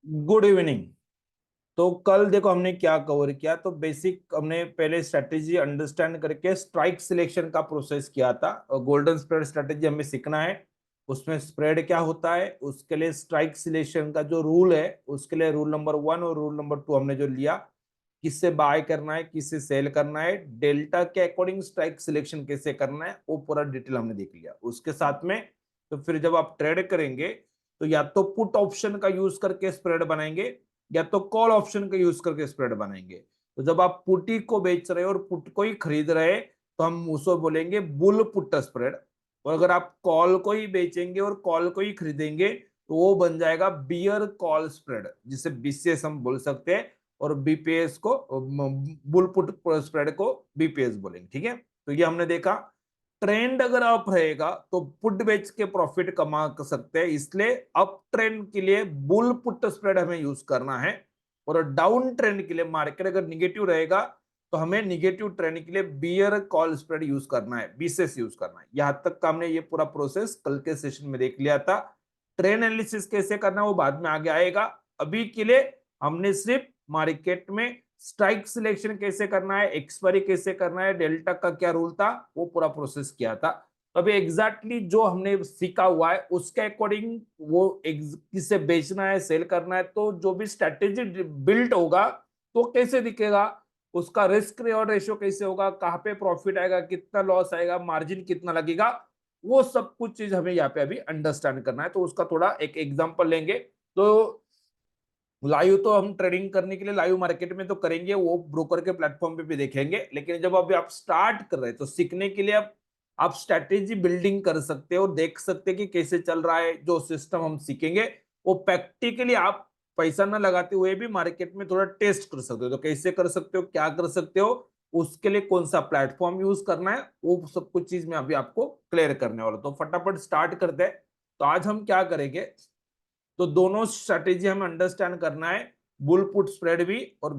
Good evening. तो कल देखो हमने क्या कवर किया, तो बेसिक हमने पहले स्ट्रेटेजी अंडरस्टैंड करके स्ट्राइक सिलेक्शन का प्रोसेस किया था। और गोल्डन स्प्रेड स्ट्रेटेजी हमें सीखना है। उसमें स्प्रेड क्या होता है, उसके लिए स्ट्राइक सिलेक्शन का जो रूल है, उसके लिए रूल नंबर 1 और रूल नंबर 2 हमने जो लिया, किससे बाय करना है, किससे सेल करना है, डेल्टा के अकॉर्डिंग स्ट्राइक सिलेक्शन कैसे करना है, वो पूरा डिटेल हमने देख लिया उसके साथ में। तो फिर जब आप ट्रेड करेंगे तो या तो पुट ऑप्शन का यूज करके स्प्रेड बनाएंगे या तो कॉल ऑप्शन का यूज करके स्प्रेड बनाएंगे। तो जब आप पुटी को बेच रहे हो और पुट को ही खरीद रहे हैं तो हम उसको बोलेंगे बुल पुट स्प्रेड। और अगर आप कॉल को ही बेचेंगे और कॉल को ही खरीदेंगे तो वो बन जाएगा बियर कॉल स्प्रेड, जिसे बीसीएस हम बोल सकते हैं। और बीपीएस को, बुल पुट स्प्रेड को बीपीएस बोलेंगे। ठीक है, तो ये हमने देखा। ट्रेंड अगर अप रहेगा तो पुट बेच के प्रॉफिट कमा सकते हैं, इसलिए अप ट्रेंड के लिए बुल पुट स्प्रेड हमें यूज करना है। और डाउन ट्रेंड के लिए मार्केट अगर निगेटिव रहेगा तो हमें निगेटिव ट्रेंड के लिए बियर कॉल स्प्रेड यूज करना है, बीसेस यूज करना है। यहां तक का हमने ये पूरा प्रोसेस कल के सेशन में देख लिया था। ट्रेंड एनालिसिस कैसे करना है वो बाद में आगे आएगा। अभी के लिए हमने सिर्फ मार्केट में स्ट्राइक सिलेक्शन कैसे करना है, एक्सपायरी कैसे करना है, डेल्टा का क्या रूल था, वो पूरा प्रोसेस किया था। तो अभी एग्जैक्टली जो हमने सीखा हुआ है उसके अकॉर्डिंग वो किसे बेचना है, सेल करना है, तो जो भी स्ट्रेटेजी बिल्ड होगा तो कैसे दिखेगा, उसका रिस्क रिवॉर्ड रेशियो कैसे होगा, कहाँ पे प्रॉफिट आएगा, कितना लॉस आएगा, मार्जिन कितना लगेगा, वो सब कुछ चीज हमें यहाँ पे अभी अंडरस्टैंड करना है। तो उसका थोड़ा एक एग्जांपल लेंगे। तो लाइव तो हम ट्रेडिंग करने के लिए लाइव मार्केट में तो करेंगे, वो ब्रोकर के प्लेटफॉर्म पे भी देखेंगे। लेकिन जब अभी आप स्टार्ट कर रहे हैं तो सीखने के लिए आप स्ट्रेटेजी बिल्डिंग कर सकते हो और देख सकते हैं कि कैसे चल रहा है। जो सिस्टम हम सीखेंगे वो प्रैक्टिकली आप पैसा ना लगाते हुए भी मार्केट में थोड़ा टेस्ट कर सकते हो। तो कैसे कर सकते हो, क्या कर सकते हो, उसके लिए कौन सा प्लेटफॉर्म यूज करना है, वो सब कुछ चीज मैं अभी आपको क्लियर करने वाला। तो फटाफट स्टार्ट करते हैं। तो आज हम क्या करेंगे, तो दोनों स्ट्रेटेजी हमें अंडरस्टैंड करना है। बुल पुट स्प्रेड भी और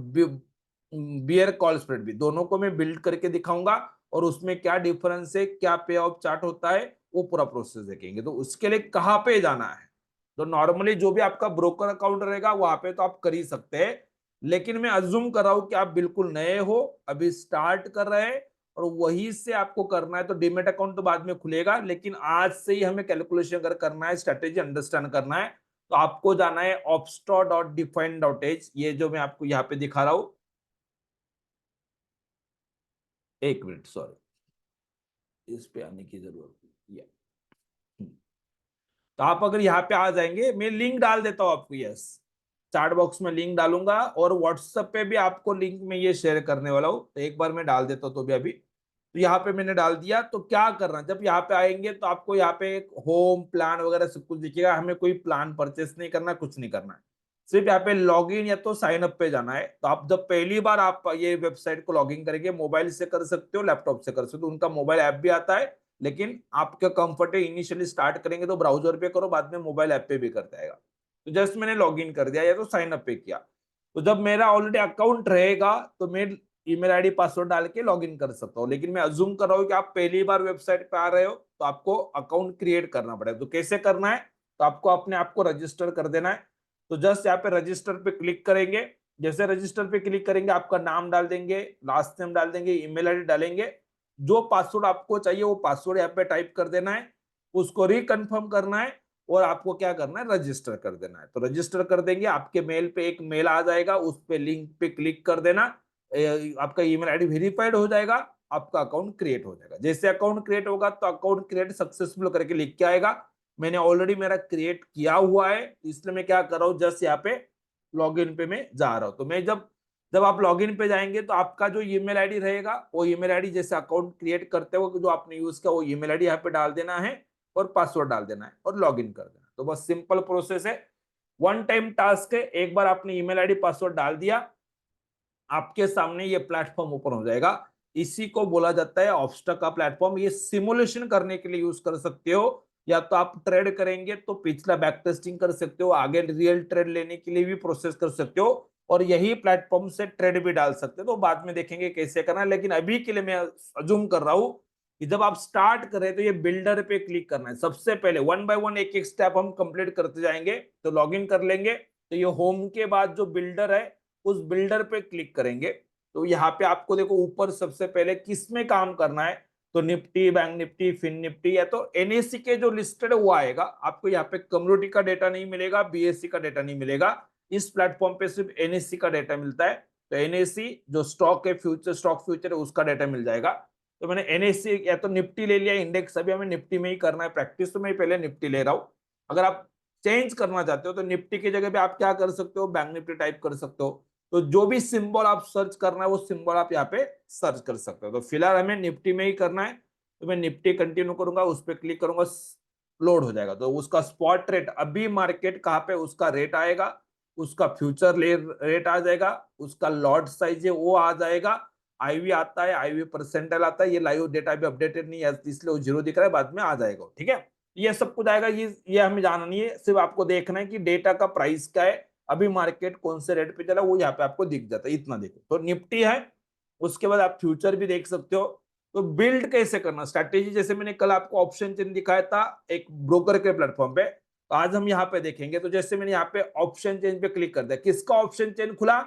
बियर कॉल स्प्रेड भी, दोनों को मैं बिल्ड करके दिखाऊंगा। और उसमें क्या डिफरेंस है, क्या पे ऑफ चार्ट होता है, वो पूरा प्रोसेस देखेंगे। तो उसके लिए कहाँ पे जाना है, तो नॉर्मली जो भी आपका ब्रोकर अकाउंट रहेगा वहां पे तो आप कर ही सकते हैं। लेकिन मैं अज्यूम कर रहा हूं कि आप बिल्कुल नए हो, अभी स्टार्ट कर रहे हैं और वहीं से आपको करना है। तो डीमेट अकाउंट तो बाद में खुलेगा, लेकिन आज से ही हमें कैलकुलेशन अगर करना है, स्ट्रेटेजी अंडरस्टैंड करना है, तो आपको जाना है opsto.define.h। ये जो मैं आपको यहाँ पे दिखा रहा हूं, एक मिनट सॉरी, इस पे आने की जरूरत है। तो आप अगर यहाँ पे आ जाएंगे, मैं लिंक डाल देता हूँ आपको, यस, चार्ट बॉक्स में लिंक डालूंगा और व्हाट्सएप पे भी आपको लिंक में ये शेयर करने वाला हूँ। तो एक बार मैं डाल देता हूँ तो भी अभी, तो यहाँ पे मैंने डाल दिया। तो क्या करना, जब यहाँ पे आएंगे तो आपको यहाँ पे एक होम प्लान वगैरह सब कुछ दिखेगा। हमें कोई प्लान परचेस नहीं करना, कुछ नहीं करना है, सिर्फ यहाँ पे लॉग इन या तो साइन अप पे जाना है। तो आप जब पहली बार आप ये वेबसाइट को लॉग इन करेंगे, मोबाइल से कर सकते हो, लैपटॉप से कर सकते हो, उनका मोबाइल ऐप भी आता है। लेकिन आपका कंफर्ट है, इनिशियली स्टार्ट करेंगे तो ब्राउजर पे करो, बाद में मोबाइल ऐप पे भी कर जाएगा। तो जस्ट मैंने लॉग इन कर दिया या तो साइन अप पे किया। तो जब मेरा ऑलरेडी अकाउंट रहेगा तो मैं ईमेल आईडी पासवर्ड डाल के लॉग इन कर सकता हूँ। लेकिन मैं अज्यूम कर रहा हूँ कि आप पहली बार वेबसाइट पे आ रहे हो तो आपको अकाउंट क्रिएट करना पड़ेगा। तो कैसे करना है, तो आपको अपने आप को रजिस्टर कर देना है। तो जस्ट यहाँ पे रजिस्टर पे क्लिक करेंगे। जैसे रजिस्टर पे क्लिक करेंगे, आपका नाम डाल देंगे, लास्ट नेम डाल देंगे, ईमेल आईडी डालेंगे, जो पासवर्ड आपको चाहिए वो पासवर्ड यहाँ पे टाइप कर देना है, उसको रिकन्फर्म करना है और आपको क्या करना है, रजिस्टर कर देना है। तो रजिस्टर कर देंगे, आपके मेल पे एक मेल आ जाएगा, उस पे लिंक पे क्लिक कर देना, आपका ईमेल आईडी वेरीफाइड हो जाएगा, आपका अकाउंट क्रिएट हो जाएगा। जैसे अकाउंट क्रिएट होगा तो अकाउंट क्रिएट सक्सेसफुल करके लिख के आएगा। मैंने ऑलरेडी मेरा क्रिएट किया हुआ है, इसलिए मैं क्या कर रहा हूँ, जस्ट यहाँ पे लॉग इन पे मैं जा रहा हूँ। तो मैं जब जब आप लॉगिन पे जाएंगे तो आपका जो ईमेल आईडी रहेगा, वो ईमेल आईडी जैसे अकाउंट क्रिएट करते हो जो आपने यूज किया, वो ईमेल आईडी यहाँ पे डाल देना है और पासवर्ड डाल देना है और लॉगिन कर देना। तो बस सिंपल प्रोसेस है, वन टाइम टास्क है। एक बार आपने ईमेल आईडी पासवर्ड डाल दिया, आपके सामने ये प्लेटफॉर्म ओपन हो जाएगा। इसी को बोला जाता है ऑब्स्टक का प्लेटफॉर्म। ये सिमुलेशन करने के लिए यूज कर सकते हो, या तो आप ट्रेड करेंगे तो पिछला बैक टेस्टिंग कर सकते हो, आगे रियल ट्रेड लेने के लिए भी प्रोसेस कर सकते हो, और यही प्लेटफॉर्म से ट्रेड भी डाल सकते हो। तो बाद में देखेंगे कैसे करना है, लेकिन अभी के लिए मैं अजूम कर रहा हूं कि जब आप स्टार्ट करें तो ये बिल्डर पे क्लिक करना है। सबसे पहले वन बाय वन एक एक स्टेप हम कंप्लीट करते जाएंगे। तो लॉग इन कर लेंगे। तो ये होम के बाद जो बिल्डर है उस बिल्डर पे क्लिक करेंगे। तो यहाँ पे आपको देखो ऊपर सबसे पहले किस में काम करना है, तो Nifty, bank Nifty, fin Nifty या तो एनएससी के जो लिस्टेड है वो आएगा। आपको यहाँ पे कम्युनिटी का डेटा नहीं मिलेगा, बीएससी का डेटा नहीं मिलेगा। इस प्लेटफॉर्म पे सिर्फ एनएससी का डेटा मिलता है। तो एनएससी जो स्टॉक है, फ्यूचर स्टॉक फ्यूचर है, उसका डेटा मिल जाएगा। तो मैंने एनएससी या तो निफ्टी ले लिया इंडेक्स, अभी हमें निफ्टी में ही करना है प्रैक्टिस, तो मैं पहले निफ्टी ले रहा हूँ। अगर आप चेंज करना चाहते हो तो निफ्टी की जगह पे आप क्या कर सकते हो, बैंक निफ्टी टाइप कर सकते हो। तो जो भी सिंबल आप सर्च करना है वो सिंबल आप यहाँ पे सर्च कर सकते हो। तो फिलहाल हमें निफ्टी में ही करना है, तो मैं निफ्टी कंटिन्यू करूंगा, उस पर क्लिक करूंगा, लोड हो जाएगा। तो उसका स्पॉट रेट अभी मार्केट कहाँ पे उसका रेट आएगा, उसका फ्यूचर रेट आ जाएगा, उसका लॉट साइज है वो आ जाएगा, आईवी आता है, आईवी परसेंटाइल आता है। ये लाइव डेटा भी अपडेटेड नहीं है इसलिए वो जीरो दिख रहा है, बाद में आ जाएगा। ठीक है, ये सब कुछ आएगा। ये हमें जानना नहीं है, सिर्फ आपको देखना है कि डेटा का प्राइस क्या है, अभी मार्केट कौन से रेट पे चला वो यहाँ पे आपको दिख जाता है, इतना देखो। तो निफ्टी है, उसके बाद आप फ्यूचर भी देख सकते हो। तो बिल्ड कैसे करना स्ट्रैटेजी, जैसे मैंने कल आपको ऑप्शन चेन दिखाया था एक ब्रोकर के प्लेटफॉर्म पे, तो आज हम यहाँ पे देखेंगे। तो जैसे मैंने यहाँ पे ऑप्शन चेन पे क्लिक कर दिया, किसका ऑप्शन चेन खुला,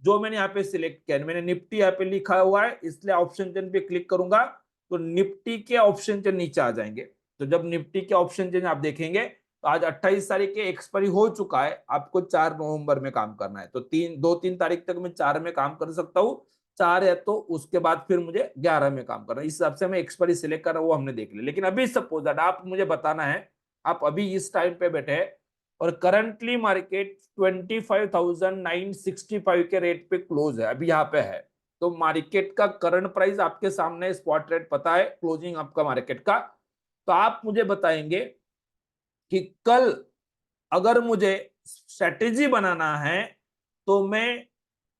जो मैंने यहाँ पे सिलेक्ट किया, मैंने निफ्टी यहाँ पे लिखा हुआ है इसलिए ऑप्शन चेन पे क्लिक करूंगा तो निफ्टी के ऑप्शन चेन नीचे आ जाएंगे। तो जब निफ्टी के ऑप्शन चेन आप देखेंगे तो आज 28 तारीख के एक्सपायरी हो चुका है, आपको 4 नवंबर में काम करना है। तो 3 तारीख तक मैं 4 में काम कर सकता हूँ, 4 है तो उसके बाद फिर मुझे 11 में काम करना है। इस हिसाब से मैं एक्सपायरी सिलेक्ट कर रहा हूँ, वो हमने देख लिया। लेकिन अभी सपोज दैट आप मुझे बताना है, आप अभी इस टाइम पे बैठे हैं और करंटली मार्केट 25,965 के रेट पे क्लोज है, अभी यहाँ पे है। तो मार्केट का करंट प्राइस आपके सामने, स्पॉट रेट पता है, क्लोजिंग आपका मार्केट का। तो आप मुझे बताएंगे कि कल अगर मुझे स्ट्रेटेजी बनाना है तो मैं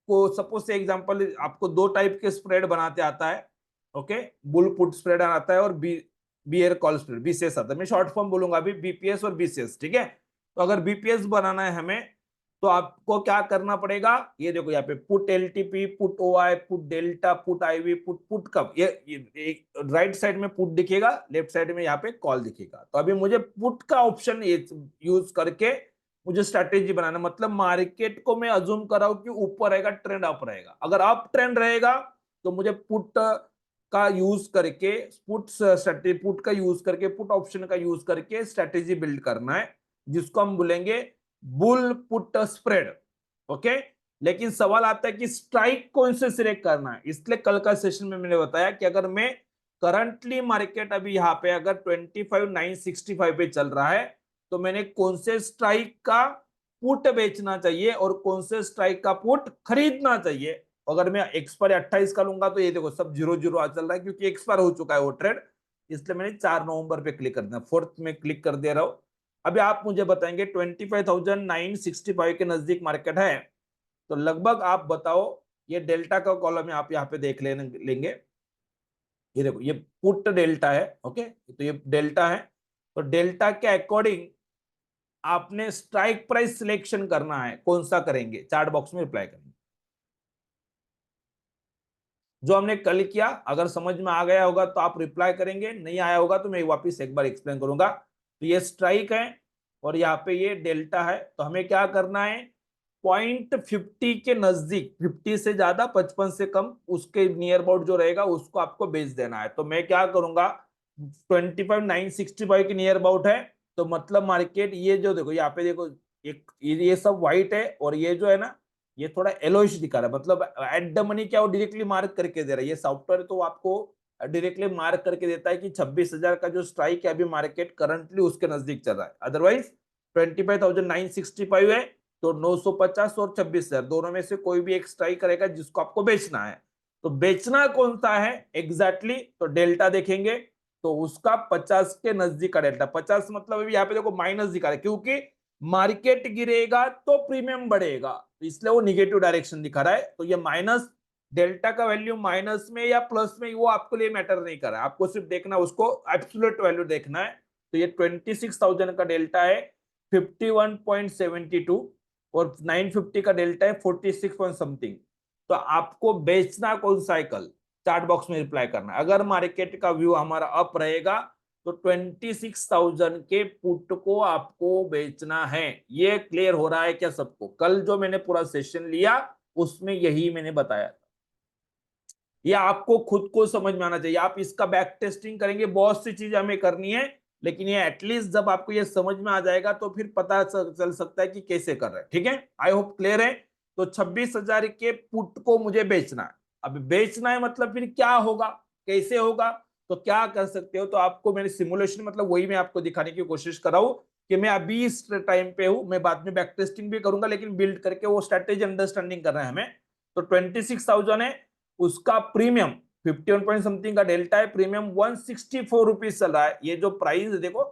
को सपोज से एग्जांपल, आपको दो टाइप के स्प्रेड बनाते आता है। ओके, बुल पुट स्प्रेड आता है और बियर कॉल स्प्रेड, बीसीएस आता है। मैं शॉर्ट फॉर्म बोलूंगा अभी, बीपीएस और बीसीएस। ठीक है, तो अगर बीपीएस बनाना है हमें तो आपको क्या करना पड़ेगा, ये देखो यहाँ पे put LTP, put OI, put delta, put IV, put put कब, ये राइट साइड में पुट दिखेगा, लेफ्ट साइड में यहाँ पे कॉल दिखेगा। तो अभी मुझे पुट का ऑप्शन यूज करके मुझे स्ट्रैटेजी बनाना, मतलब मार्केट को मैं अज्यूम कर रहा हूं कि ऊपर रहेगा, ट्रेंड अप रहेगा। अगर अप ट्रेंड रहेगा तो मुझे पुट का यूज करके, पुट स्ट्रैटेजी, पुट का यूज करके, पुट ऑप्शन का यूज करके स्ट्रैटेजी बिल्ड करना है, जिसको हम बोलेंगे बुल पुट स्प्रेड। ओके, लेकिन सवाल आता है कि स्ट्राइक कौन से सिलेक्ट करना है। इसलिए कल का सेशन में मैंने बताया कि अगर मैं करंटली मार्केट अभी यहाँ पे अगर 25,965 पे चल रहा है तो मैंने कौन से स्ट्राइक का पुट बेचना चाहिए और कौन से स्ट्राइक का पुट खरीदना चाहिए। अगर मैं एक्सपायर 28 का लूंगा तो ये देखो सब 0-0 चल रहा है, क्योंकि एक्सपायर हो चुका है वो ट्रेड। इसलिए मैंने 4 नवंबर पे क्लिक कर दिया, 4th में क्लिक कर दे रहा हूं। अभी आप मुझे बताएंगे 25,965 के नजदीक मार्केट है, तो लगभग आप बताओ ये डेल्टा का कॉलम है, आप यहाँ पे देख लेंगे। ये देखो ये पुट डेल्टा है। ओके, तो ये डेल्टा है, तो डेल्टा के अकॉर्डिंग आपने स्ट्राइक प्राइस सिलेक्शन करना है, कौन सा करेंगे चार्ट बॉक्स में रिप्लाई करेंगे। जो हमने कल किया, अगर समझ में आ गया होगा तो आप रिप्लाई करेंगे, नहीं आया होगा तो मैं वापस एक बार एक्सप्लेन करूंगा। तो ये स्ट्राइक है और यहाँ पे ये डेल्टा है, तो हमें क्या करना है, 0.50 के नजदीक, 50 से ज्यादा 55 से कम, उसके नियर अबाउट जो रहेगा उसको आपको बेच देना है। तो मैं क्या करूंगा, 25,965 के नियर अबाउट है, तो मतलब मार्केट ये जो देखो यहाँ पे देखो, एक ये सब व्हाइट है और ये जो है ना ये थोड़ा येलोइश दिखा रहा है, मतलब एट द मनी क्या वो डायरेक्टली मार्क करके दे रहा है। ये सॉफ्टवेयर तो आपको डायरेक्टली मार्क करके देता है कि 26,000 का जो स्ट्राइक है अभी मार्केट करंटली उसके नजदीक चल रहा है। अदरवाइज 25,965 है तो 950 और 26,000 दोनों में से कोई भी एक स्ट्राइक करेगा जिसको आपको बेचना है। तो बेचना कौन सा है एग्जैक्टली तो डेल्टा देखेंगे, तो उसका 50 के नजदीक का डेल्टा, 50 मतलब अभी यहाँ पे देखो माइनस दिखा रहा है, क्योंकि मार्केट गिरेगा तो प्रीमियम बढ़ेगा, इसलिए वो निगेटिव डायरेक्शन दिखा रहा है। तो ये माइनस, डेल्टा का वैल्यू माइनस में या प्लस में वो आपको लिए मैटर नहीं कर रहा है, आपको सिर्फ देखना उसको एब्सोल्यूट वैल्यू देखना है। तो ये 26,000 का डेल्टा है 51.72 और 950 का डेल्टा है 46 पॉइंट समथिंग। तो आपको बेचना कौन सा है कल, चार्ट बॉक्स में रिप्लाई करना। अगर मार्केट का व्यू हमारा अप रहेगा तो 26,000 के पुट को आपको बेचना है। ये क्लियर हो रहा है क्या सबको? कल जो मैंने पूरा सेशन लिया उसमें यही मैंने बताया था। ये आपको खुद को समझ में आना चाहिए। आप इसका बैक टेस्टिंग करेंगे, बहुत सी चीजें हमें करनी है, लेकिन ये एटलीस्ट जब आपको ये समझ में आ जाएगा तो फिर पता चल सकता है कि कैसे कर रहे हैं। ठीक है, आई होप क्लियर है। तो 26,000 के पुट को मुझे बेचना है। अब बेचना है मतलब फिर क्या होगा, कैसे होगा, तो क्या कर सकते हो? तो आपको मैंने सिमुलेशन मतलब वही मैं आपको दिखाने की कोशिश कर रहा हूं कि मैं अभी इस टाइम पे हूं, मैं बाद में बैक टेस्टिंग भी करूंगा, लेकिन बिल्ड करके वो स्ट्रेटेजी अंडरस्टैंडिंग करना है हमें। तो 26,000 है, उसका प्रीमियम 51 पॉइंट समथिंग का डेल्टा है, प्रीमियम 164 रुपीज चल रहा है। ये जो प्राइस है देखो,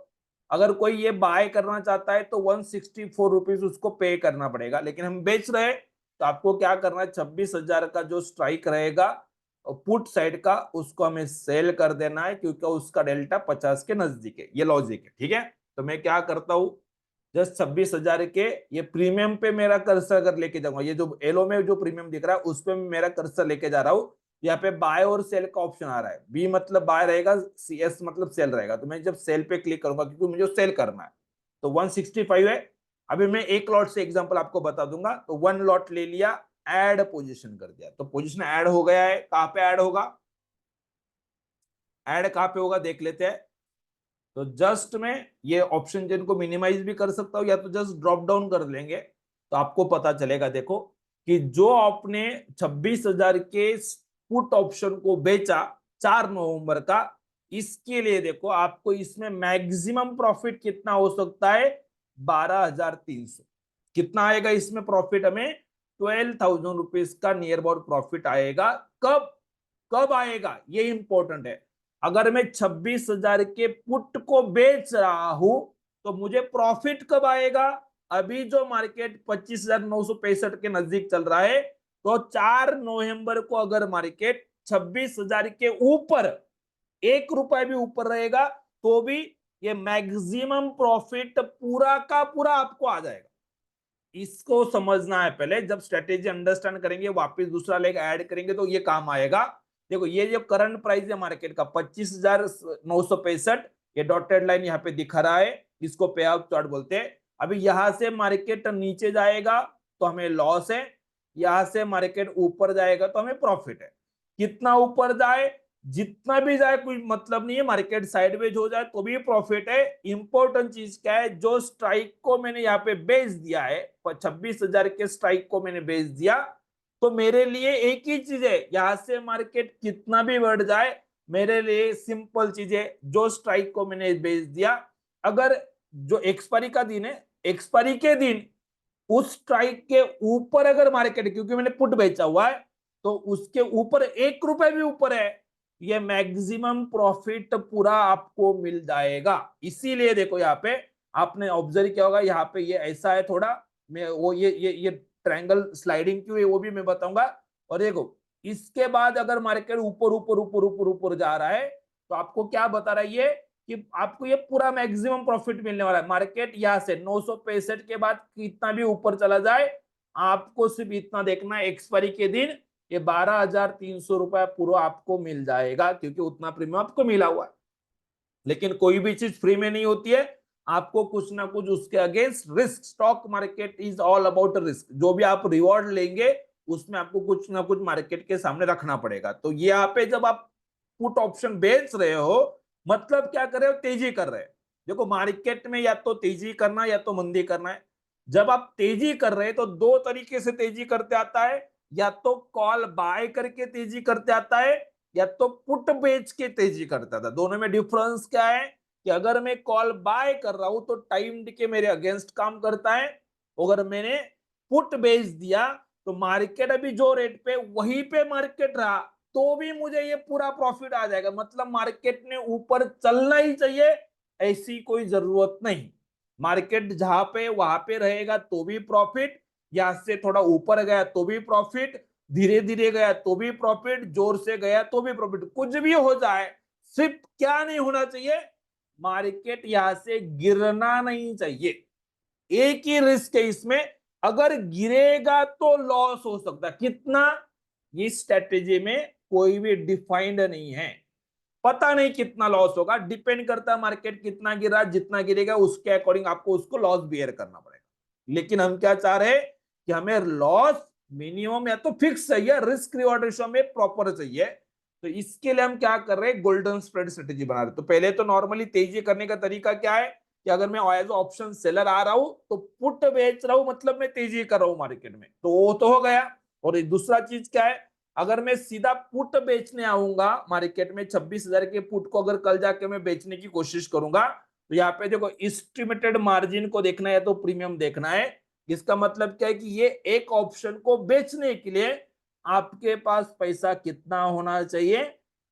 अगर कोई ये बाय करना चाहता है तो 164 रुपीज उसको पे करना पड़ेगा, लेकिन हम बेच रहे हैं तो आपको क्या करना है, 26,000 का जो स्ट्राइक रहेगा पुट साइड का उसको हमें सेल कर देना है, क्योंकि उसका डेल्टा 50 के नजदीक है। ये लॉजिक है। ठीक है, तो मैं क्या करता हूं, जस्ट 26,000 के ये प्रीमियम पे मेरा कर्सर अगर लेके जाऊंगा, ये जो एलो में जो प्रीमियम दिख रहा है उस पे मेरा कर्सर लेके जा रहा हूँ। यहाँ पे बाय और सेल का ऑप्शन आ रहा है, बी मतलब बाय रहेगा, सी एस मतलब सेल रहेगा। तो मैं जब सेल पे क्लिक करूंगा, क्योंकि मुझे सेल करना है, तो 165 है। अभी मैं एक लॉट से एग्जांपल आपको बता दूंगा। तो वन लॉट ले लिया, ऐड पोजीशन कर दिया, तो पोजीशन ऐड हो गया है। कहां पे ऐड होगा, ऐड कहां पे होगा देख लेते हैं। तो जस्ट में ये ऑप्शन जिनको मिनिमाइज भी कर सकता हूं, या तो जस्ट ड्रॉप डाउन कर लेंगे तो आपको पता चलेगा। देखो कि जो आपने 26,000 के पुट ऑप्शन को बेचा 4 नवंबर का, इसके लिए देखो आपको इसमें मैक्सिमम प्रॉफिट कितना हो सकता है, 12,300। कितना आएगा इसमें प्रॉफिट हमें, 12,000 रुपीज का नियर अबाउट प्रॉफिट आएगा। कब कब आएगा ये इंपॉर्टेंट है। अगर मैं 26,000 के पुट को बेच रहा हूं तो मुझे प्रॉफिट कब आएगा, अभी जो मार्केट 25,965 के नजदीक चल रहा है, तो 4 नवंबर को अगर मार्केट 26,000 के ऊपर 1 रुपए भी ऊपर रहेगा तो भी ये मैक्सिमम प्रॉफिट पूरा का पूरा आपको आ जाएगा। इसको समझना है पहले, जब स्ट्रेटेजी अंडरस्टैंड करेंगे वापस दूसरा लेग ऐड करेंगे तो ये काम आएगा। देखो ये जो करंट प्राइस है मार्केट का 25,965, ये डॉटेड लाइन यहाँ पे दिखा रहा है, इसको पे आउट चार्ट बोलते हैं। अभी यहां से मार्केट नीचे जाएगा तो हमें लॉस है, यहां से मार्केट ऊपर जाएगा तो हमें प्रॉफिट है। कितना ऊपर जाए, जितना भी जाए कोई मतलब नहीं है, मार्केट साइडवेज हो जाए तो भी प्रॉफिट है। इंपॉर्टेंट चीज क्या है, जो स्ट्राइक को मैंने यहाँ पे बेच दिया है, 26,000 के स्ट्राइक को मैंने बेच दिया, तो मेरे लिए एक ही चीज है, यहां से मार्केट कितना भी बढ़ जाए मेरे लिए सिंपल चीज है, जो स्ट्राइक को मैंने बेच दिया, अगर जो एक्सपायरी का दिन है, एक्सपायरी के दिन उस स्ट्राइक के ऊपर अगर मार्केट, क्योंकि मैंने पुट बेचा हुआ है, तो उसके ऊपर 1 रुपए भी ऊपर है, ये मैक्सिमम प्रॉफिट पूरा आपको मिल जाएगा। इसीलिए देखो यहाँ पे आपने ऑब्जर्व किया होगा, यहाँ पे ये ऐसा है थोड़ा, मैं वो ये ट्रायंगल स्लाइडिंग क्यों है वो भी मैं बताऊंगा। और देखो इसके बाद अगर मार्केट ऊपर ऊपर ऊपर ऊपर ऊपर जा रहा है तो आपको क्या बता रहा है ये, कि आपको ये पूरा मैक्सिमम प्रॉफिट मिलने वाला है। मार्केट यहां से 965 के बाद कितना भी ऊपर चला जाए, आपको सिर्फ इतना देखना है, एक्सपायरी के दिन ये 12,300 रुपया पूरा आपको मिल जाएगा, क्योंकि उतना प्रीमियम आपको मिला हुआ है। लेकिन कोई भी चीज फ्री में नहीं होती है, आपको कुछ ना कुछ उसके against risk, stock market is all about risk. जो भी आप रिवॉर्ड लेंगे उसमें आपको कुछ ना कुछ मार्केट के सामने रखना पड़ेगा। तो यहाँ पे जब आप पुट ऑप्शन बेच रहे हो, मतलब क्या कर रहे हो, तेजी कर रहे हैं। देखो मार्केट में या तो तेजी करना या तो मंदी करना है। जब आप तेजी कर रहे हैं तो दो तरीके से तेजी करते आता है, या तो कॉल बाय करके तेजी करते आता है, या तो पुट बेच के तेजी करता था। दोनों में डिफरेंस क्या है, कि अगर मैं कॉल बाय कर रहा हूं तो टाइम के मेरे अगेंस्ट काम करता है, अगर मैंने पुट बेच दिया तो मार्केट अभी जो रेट पे वहीं पे मार्केट रहा तो भी मुझे ये पूरा प्रॉफिट आ जाएगा। मतलब मार्केट ने ऊपर चलना ही चाहिए ऐसी कोई जरूरत नहीं, मार्केट जहां पे वहां पे रहेगा तो भी प्रॉफिट, यहां से थोड़ा ऊपर गया तो भी प्रॉफिट, धीरे धीरे गया तो भी प्रॉफिट, जोर से गया तो भी प्रॉफिट, कुछ भी हो जाए, सिर्फ क्या नहीं होना चाहिए, मार्केट यहां से गिरना नहीं चाहिए। एक ही रिस्क है इसमें, अगर गिरेगा तो लॉस हो सकता है। कितना, ये स्ट्रेटेजी में कोई भी डिफाइंड नहीं है। पता नहीं कितना लॉस होगा, डिपेंड करता है मार्केट कितना गिरा, जितना गिरेगा उसके अकॉर्डिंग आपको उसको लॉस बियर करना पड़ेगा। लेकिन हम क्या चाह रहे हैं कि हमें लॉस मिनिमम या तो फिक्स चाहिए, रिस्क रिवॉर्ड रेशियो में प्रॉपर चाहिए। तो इसके लिए हम क्या कर रहे हैं, गोल्डन स्प्रेड स्ट्रेटेजी बना रहे हैं। तो पहले तो नॉर्मली तेजी करने का तरीका क्या है कि अगर मैं एज ऑप्शन सेलर आ रहा हूं तो पुट बेच रहा हूं, मतलब मैं तेजी कर रहा हूं मार्केट में, तो वो तो हो गया। और दूसरा चीज क्या है, अगर मैं सीधा पुट बेचने आऊंगा मार्केट में 26,000 के पुट को अगर कल जाके मैं बेचने की कोशिश करूंगा, तो यहाँ पे देखो एस्टिमेटेड मार्जिन को देखना है तो प्रीमियम देखना है। इसका मतलब क्या है कि ये एक ऑप्शन को बेचने के लिए आपके पास पैसा कितना होना चाहिए,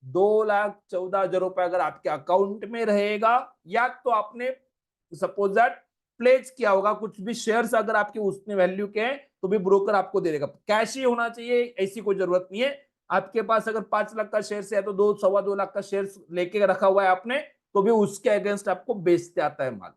2,14,000 रुपए अगर आपके अकाउंट में रहेगा, या तो आपने सपोज दैट प्लेज किया होगा कुछ भी शेयर्स, अगर आपके उसने वैल्यू के हैं तो भी ब्रोकर आपको दे देगा। कैश ही होना चाहिए ऐसी कोई जरूरत नहीं है। आपके पास अगर 5 लाख का शेयर है तो 2 सवा 2 लाख का शेयर लेके रखा हुआ है आपने, तो भी उसके अगेंस्ट आपको बेचते आता है माल।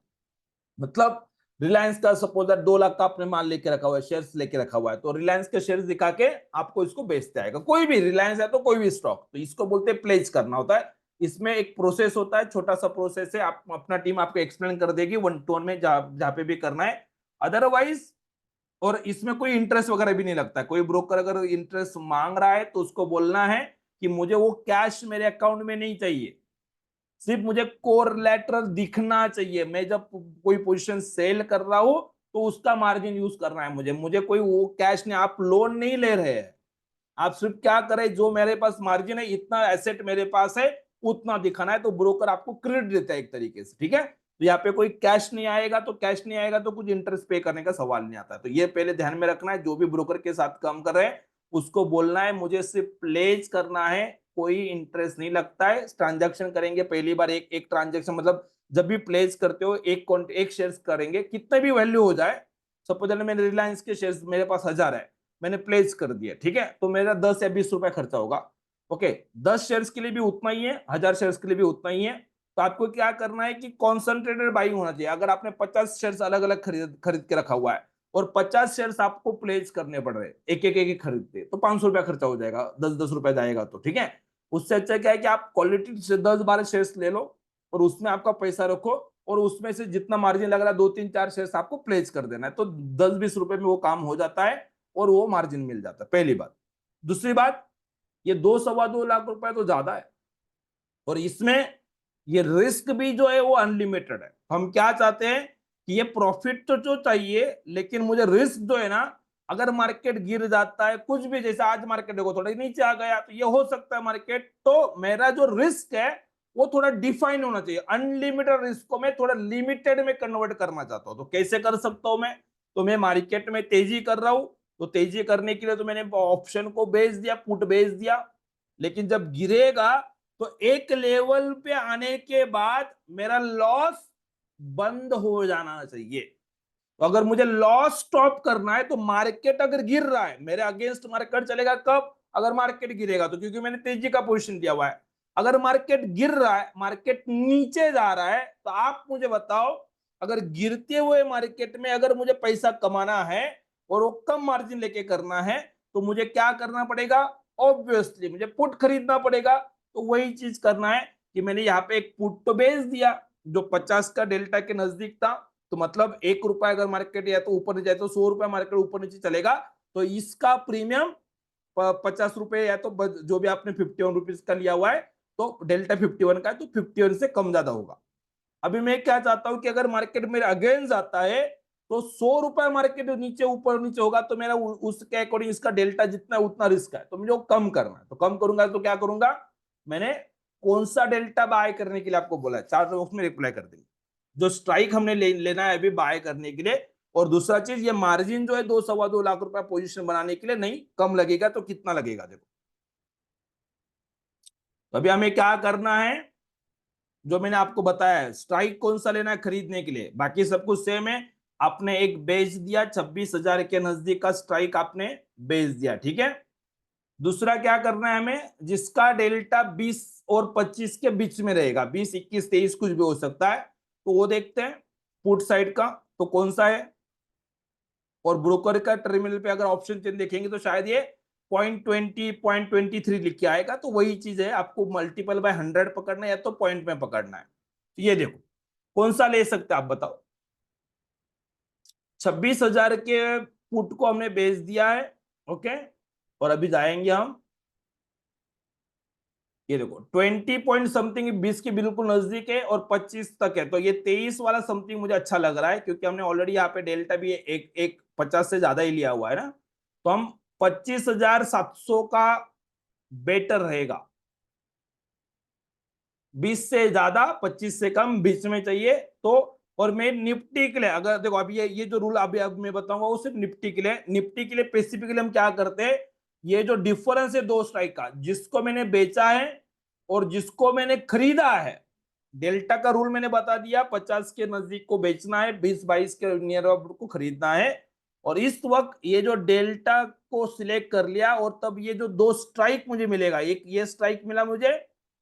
मतलब रिलायंस का सपोज 2 लाख का आपने माल लेके रखा हुआ है, शेयर्स लेके रखा हुआ है, तो रिलायंस के शेयर्स दिखा के आपको इसको बेचते आएगा। कोई भी रिलायंस है तो कोई भी स्टॉक, तो इसको बोलते हैं प्लेज करना होता है। इसमें एक प्रोसेस होता है, छोटा सा प्रोसेस है, आप अपना टीम आपको एक्सप्लेन कर देगी 1-to-1 में, जहां पे भी करना है। अदरवाइज और इसमें कोई इंटरेस्ट वगैरह भी नहीं लगता है। कोई ब्रोकर अगर इंटरेस्ट मांग रहा है तो उसको बोलना है कि मुझे वो कैश मेरे अकाउंट में नहीं चाहिए, सिर्फ मुझे कोरलेटरल दिखना चाहिए। मैं जब कोई पोजीशन सेल कर रहा हूं तो उसका मार्जिन यूज करना है मुझे, मुझे कोई वो कैश नहीं, आप लोन नहीं ले रहे हैं। आप सिर्फ क्या करें, जो मेरे पास मार्जिन है, इतना एसेट मेरे पास है, उतना दिखाना है, तो ब्रोकर आपको क्रेडिट देता है एक तरीके से, ठीक है। तो यहाँ पे कोई कैश नहीं आएगा, तो कैश नहीं आएगा तो कुछ इंटरेस्ट पे करने का सवाल नहीं आता। तो ये पहले ध्यान में रखना है, जो भी ब्रोकर के साथ काम कर रहे हैं उसको बोलना है मुझे सिर्फ प्लेज करना है, कोई इंटरेस्ट नहीं लगता है। ट्रांजेक्शन करेंगे पहली बार एक एक ट्रांजेक्शन, मतलब जब भी प्लेज करते हो एक शेयर करेंगे, कितने भी वैल्यू हो जाए। सपोज मैंने रिलायंस के शेयर मेरे पास 1,000 है, मैंने प्लेस कर दिया, ठीक है, तो मेरा 10 या 20 रुपए खर्चा होगा। ओके, 10 शेयर्स के लिए भी उतना ही है, 1,000 शेयर्स के लिए भी उतना ही है। तो आपको क्या करना है कि कॉन्सेंट्रेटेड बाइंग होना चाहिए। अगर आपने 50 शेयर्स अलग अलग खरीद खरीद के रखा हुआ है और 50 शेयर्स आपको प्लेस करने पड़ रहे, एक खरीदते, तो 500 रुपया खर्चा हो जाएगा, 10-10 रुपया जाएगा, तो ठीक है। उससे अच्छा क्या है कि आप क्वालिटी से 10-12 शेयर्स ले लो और उसमें आपका पैसा रखो, और उसमें से जितना मार्जिन लग रहा है 2-3-4 शेयर्स आपको प्लेस कर देना है, तो 10-20 रुपए में वो काम हो जाता है और वो मार्जिन मिल जाता है, पहली बात। दूसरी बात, ये 2-2.25 लाख रुपए तो ज्यादा है, और इसमें ये रिस्क भी जो है वो अनलिमिटेड है। हम क्या चाहते हैं कि ये प्रॉफिट तो जो चाहिए, लेकिन मुझे रिस्क जो है ना, अगर मार्केट गिर जाता है कुछ भी, जैसे आज मार्केट देखो थोड़ा नीचे आ गया, तो ये हो सकता है मार्केट, तो मेरा जो रिस्क है वो थोड़ा डिफाइन होना चाहिए। अनलिमिटेड रिस्क को मैं थोड़ा लिमिटेड में कन्वर्ट करना चाहता हूं, तो कैसे कर सकता हूं मैं, तो मैं मार्केट में तेजी कर रहा हूं, तो तेजी करने के लिए तो मैंने ऑप्शन को बेच दिया, पुट बेच दिया, लेकिन जब गिरेगा तो एक लेवल पे आने के बाद मेरा लॉस बंद हो जाना चाहिए। तो अगर मुझे लॉस स्टॉप करना है, तो मार्केट अगर गिर रहा है, मेरे अगेंस्ट मार्केट चलेगा कब, अगर मार्केट गिरेगा, तो क्योंकि मैंने तेजी का पोजीशन दिया हुआ है। अगर मार्केट गिर रहा है, मार्केट नीचे जा रहा है, तो आप मुझे बताओ, अगर गिरते हुए मार्केट में अगर मुझे पैसा कमाना है और वो कम मार्जिन लेके करना है, तो मुझे क्या करना पड़ेगा, ऑब्वियसली मुझे पुट खरीदना पड़ेगा। तो वही चीज करना है कि मैंने यहाँ पे एक पुट तो बेच दिया जो 50 का डेल्टा के नजदीक था, तो मतलब 1 रुपया अगर मार्केट या तो ऊपर नीचे जाए तो 100 रुपया मार्केट ऊपर नीचे चलेगा, तो इसका प्रीमियम 50 रुपए, या तो जो भी आपने 51 रुपीज का लिया हुआ है, तो डेल्टा 51 का है, तो 51 से कम ज्यादा होगा। अभी मैं क्या चाहता हूं कि अगर मार्केट मेरे अगेंस्ट आता है, तो 100 रुपया मार्केट नीचे ऊपर नीचे होगा, तो मेरा उसके अकॉर्डिंग इसका डेल्टा जितना है उतना रिस्क है, तो मुझे वो कम करना है। तो कम करूंगा तो क्या करूंगा, मैंने कौन सा डेल्टा बाय करने के लिए आपको बोला है, चार्ट बॉक्स में रिप्लाई कर देंगे। जो स्ट्राइक हमने लेना है अभी बाय करने के लिए, और दूसरा चीज ये मार्जिन जो है 2-2.25 लाख रुपया पोजीशन बनाने के लिए, नहीं कम लगेगा तो कितना लगेगा देखो। तो अभी हमें क्या करना है, जो मैंने आपको बताया है, स्ट्राइक कौन सा लेना है खरीदने के लिए, बाकी सब कुछ सेम है। आपने एक बेच दिया 26,000 के नजदीक का स्ट्राइक आपने बेच दिया, ठीक है। दूसरा क्या करना है हमें, जिसका डेल्टा 20 और 25 के बीच में रहेगा, 20, 21, 23 कुछ भी हो सकता है, तो वो देखते हैं पुट साइड का, तो कौन सा है। और ब्रोकर का टर्मिनल पे अगर ऑप्शन चेन देखेंगे तो शायद ये 0.20 0.23 लिख के आएगा। तो वही चीज है, आपको मल्टीपल बाय 100 पकड़ना है या तो पॉइंट में पकड़ना है। तो ये देखो कौन सा ले सकते हैं आप बताओ। 26,000 के पुट को हमने बेच दिया है। ओके, और अभी जाएंगे हम, ये देखो 20 पॉइंट समथिंग 20 के बिल्कुल नजदीक है और 25 तक है। तो ये 23 वाला समथिंग मुझे अच्छा लग रहा है, क्योंकि हमने ऑलरेडी यहाँ पे डेल्टा भी एक एक 50 से ज्यादा ही लिया हुआ है ना। तो हम 25,700 का बेटर रहेगा। 20 से ज्यादा 25 से कम बीच में चाहिए। तो और मैं निफ्टी के लिए, अगर देखो अभी ये जो रूल अभी अब मैं बताऊंगा वो सिर्फ निफ्टी के लिए। निफ्टी के लिए स्पेसिफिकली हम क्या करते हैं, ये जो डिफरेंस है दो स्ट्राइक का, जिसको मैंने बेचा है और जिसको मैंने खरीदा है, डेल्टा का रूल मैंने बता दिया, 50 के नजदीक को बेचना है, 20-22 के नियर अबाउट को खरीदना है। और इस वक्त ये जो डेल्टा को सिलेक्ट कर लिया, और तब ये जो दो स्ट्राइक मुझे मिलेगा, एक ये स्ट्राइक मिला मुझे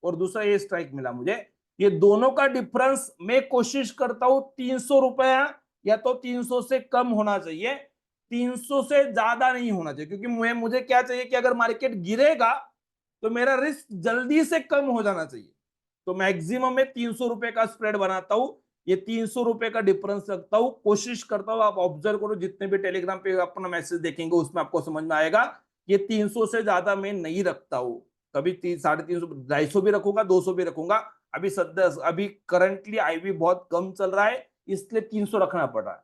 और दूसरा ये स्ट्राइक मिला मुझे, ये दोनों का डिफरेंस मैं कोशिश करता हूं 300 रुपया या तो 300 से कम होना चाहिए, 300 से ज्यादा नहीं होना चाहिए। क्योंकि मुझे क्या चाहिए कि अगर मार्केट गिरेगा तो मेरा रिस्क जल्दी से कम हो जाना चाहिए। तो मैक्सिमम में 300 रुपए का स्प्रेड बनाता हूं, ये 300 रुपए का डिफरेंस रखता हूं, कोशिश करता हूं। आप ऑब्जर्व करो, जितने भी टेलीग्राम पे अपना मैसेज देखेंगे उसमें आपको समझ में आएगा, ये 300 से ज्यादा मैं नहीं रखता हूं। कभी 300, 350, 250 भी रखूंगा, 200 भी रखूंगा। अभी सद्य अभी करंटली आईवी बहुत कम चल रहा है, इसलिए 300 रखना पड़ रहा है।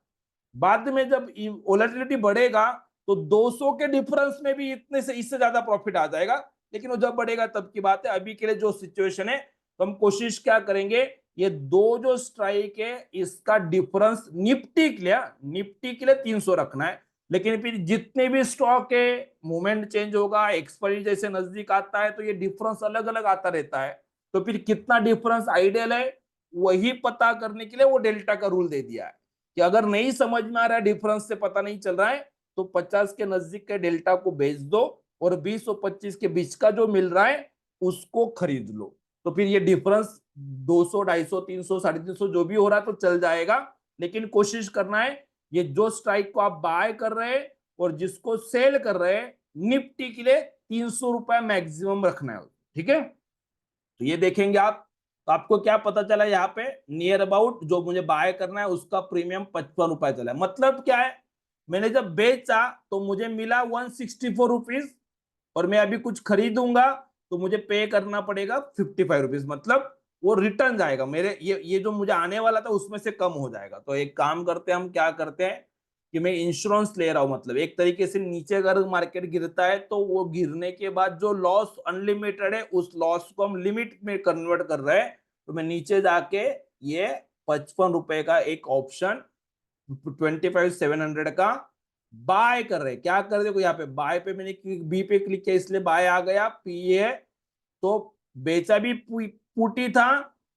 बाद में जब वोलेटिलिटी बढ़ेगा तो 200 के डिफरेंस में भी इतने से इससे ज्यादा प्रॉफिट आ जाएगा, लेकिन वो जब बढ़ेगा तब की बात है। अभी के लिए जो सिचुएशन है, तो हम कोशिश क्या करेंगे, ये दो जो स्ट्राइक है इसका डिफरेंस निफ्टी के लिए 300 रखना है। लेकिन फिर जितने भी स्टॉक है, मूवमेंट चेंज होगा, एक्सपायरी जैसे नजदीक आता है तो ये डिफरेंस अलग अलग आता रहता है। तो फिर कितना डिफरेंस आइडियल है वही पता करने के लिए वो डेल्टा का रूल दे दिया है, कि अगर नहीं समझ में आ रहा है, डिफरेंस से पता नहीं चल रहा है, तो 50 के नजदीक के डेल्टा को बेच दो और 20 और 25 के बीच का जो मिल रहा है उसको खरीद लो। तो फिर ये डिफरेंस 200, 250, 300, 350 जो भी हो रहा है तो चल जाएगा। लेकिन कोशिश करना है ये जो स्ट्राइक को आप बाय कर रहे हैं और जिसको सेल कर रहे हैं, निफ्टी के लिए 300 रुपए मैक्सिमम रखना है। ठीक है, तो ये देखेंगे आप। तो आपको क्या पता चला, यहाँ पे नियर अबाउट जो मुझे बाय करना है उसका प्रीमियम 55 रुपए चला है। मतलब क्या है, मैंने जब बेचा तो मुझे मिला 164 रुपीज, और मैं अभी कुछ खरीदूंगा तो मुझे पे करना पड़ेगा 55 रुपीज। मतलब वो रिटर्न जाएगा मेरे, ये जो मुझे आने वाला था उसमें से कम हो जाएगा। तो एक काम करते हैं, हम क्या करते हैं कि मैं इंश्योरेंस ले रहा हूं, मतलब एक तरीके से नीचे अगर मार्केट गिरता है तो वो गिरने के बाद जो लॉस अनलिमिटेड है उस लॉस को हम लिमिट में कन्वर्ट कर रहे हैं। तो मैं नीचे जाके ये 55 रुपए का एक ऑप्शन 25,700 का बाय कर रहे, क्या कर, देखो यहाँ पे बाय पे मैंने बी पे क्लिक किया इसलिए बाय आ गया, पी है। तो बेचा भी पुटी था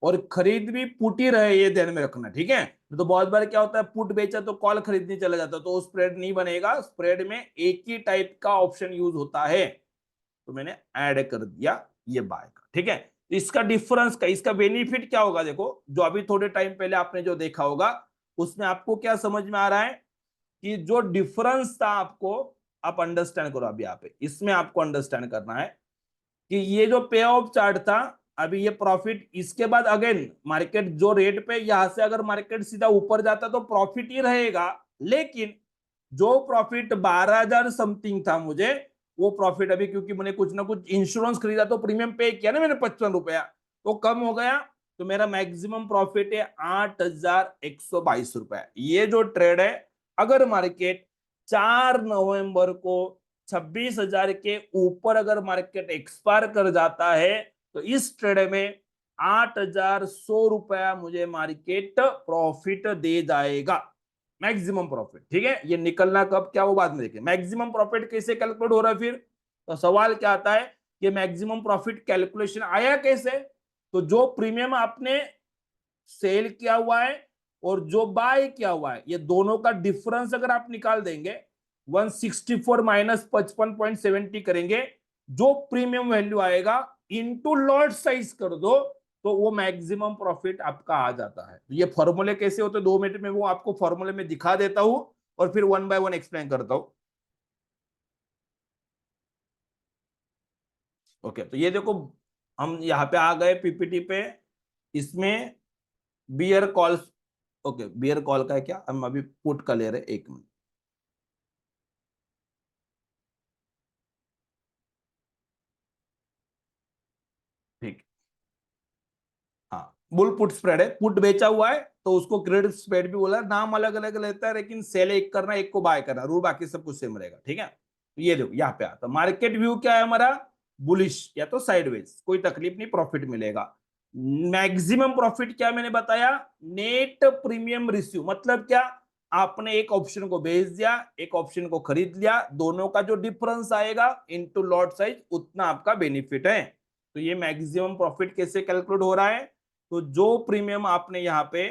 और खरीद भी पुटी रहे, ये ध्यान में रखना। ठीक है, तो बहुत बार क्या होता है, पुट बेचा तो कॉल खरीदने चला जाता, तो स्प्रेड नहीं बनेगा। स्प्रेड में एक ही टाइप का ऑप्शन यूज होता है, तो मैंने ऐड कर दिया ये बाय का। ठीक है, इसका डिफरेंस का, इसका बेनिफिट क्या होगा, देखो जो अभी थोड़े टाइम पहले आपने जो देखा होगा उसमें आपको क्या समझ में आ रहा है कि जो डिफरेंस था आपको, आप अंडरस्टैंड करो। अभी यहाँ पे इसमें आपको अंडरस्टैंड करना है कि ये जो पे ऑफ चार्ट था, अभी ये प्रॉफिट, इसके बाद अगेन मार्केट जो रेट पे, यहां से अगर मार्केट सीधा ऊपर जाता तो प्रॉफिट ही रहेगा। लेकिन जो प्रॉफिट 12,000 समथिंग था मुझे, वो प्रॉफिट अभी, क्योंकि मैंने कुछ ना कुछ इंश्योरेंस खरीदा तो प्रीमियम पे किया ना मैंने 55 रुपया, तो कम हो गया। तो मेरा मैक्सिमम प्रॉफिट है 8,122 रुपया। ये जो ट्रेड है, अगर मार्केट 4 नवंबर को 26,000 के ऊपर अगर मार्केट एक्सपायर कर जाता है, तो इस ट्रेड में 8,100 रुपया मुझे मार्केट प्रॉफिट दे जाएगा, मैक्सिमम प्रॉफिट। ठीक है, ये निकलना कब क्या वो बाद में देखें। मैक्सिमम प्रॉफिट कैसे कैलकुलेट हो रहा है, फिर तो सवाल क्या आता है कि मैक्सिमम प्रॉफिट कैलकुलेशन आया कैसे। तो जो प्रीमियम आपने सेल किया हुआ है और जो बाय किया हुआ है, ये दोनों का डिफरेंस अगर आप निकाल देंगे, 164 माइनस 55.70 करेंगे, जो प्रीमियम वैल्यू आएगा इनटू लॉट साइज कर दो, तो वो मैक्सिमम प्रॉफिट आपका आ जाता है। ये फॉर्मूले कैसे होते हैं 2 मिनट में वो आपको फॉर्मूले में दिखा देता हूं और फिर वन बाय वन एक्सप्लेन करता हूं। ओके, तो ये देखो हम यहाँ पे आ गए पीपीटी पे। इसमें bear call, okay bear call का है क्या, हम अभी पुट का ले रहे हैं, 1 मिनट। ठीक, हाँ बुल पुट स्प्रेड है, पुट बेचा हुआ है तो उसको क्रेडिट स्प्रेड भी बोला, नाम अलग अलग लेता है लेकिन सेल एक करना, एक को बाय करना, रूल बाकी सब कुछ सेम रहेगा। ठीक है, तो ये देखो यहाँ पे आता मार्केट व्यू क्या है हमारा, बुलिश या तो साइडवेज, कोई तकलीफ नहीं, प्रॉफिट मिलेगा। मैक्सिमम प्रॉफिट क्या मैंने बताया, नेट प्रीमियम रिसीव, मतलब क्या, आपने एक ऑप्शन को बेच दिया, एक ऑप्शन को खरीद लिया, दोनों का जो डिफरेंस आएगा इनटू लॉट साइज, उतना आपका बेनिफिट है। तो ये मैक्सिमम प्रॉफिट कैसे कैलकुलेट हो रहा है, तो जो प्रीमियम आपने यहाँ पे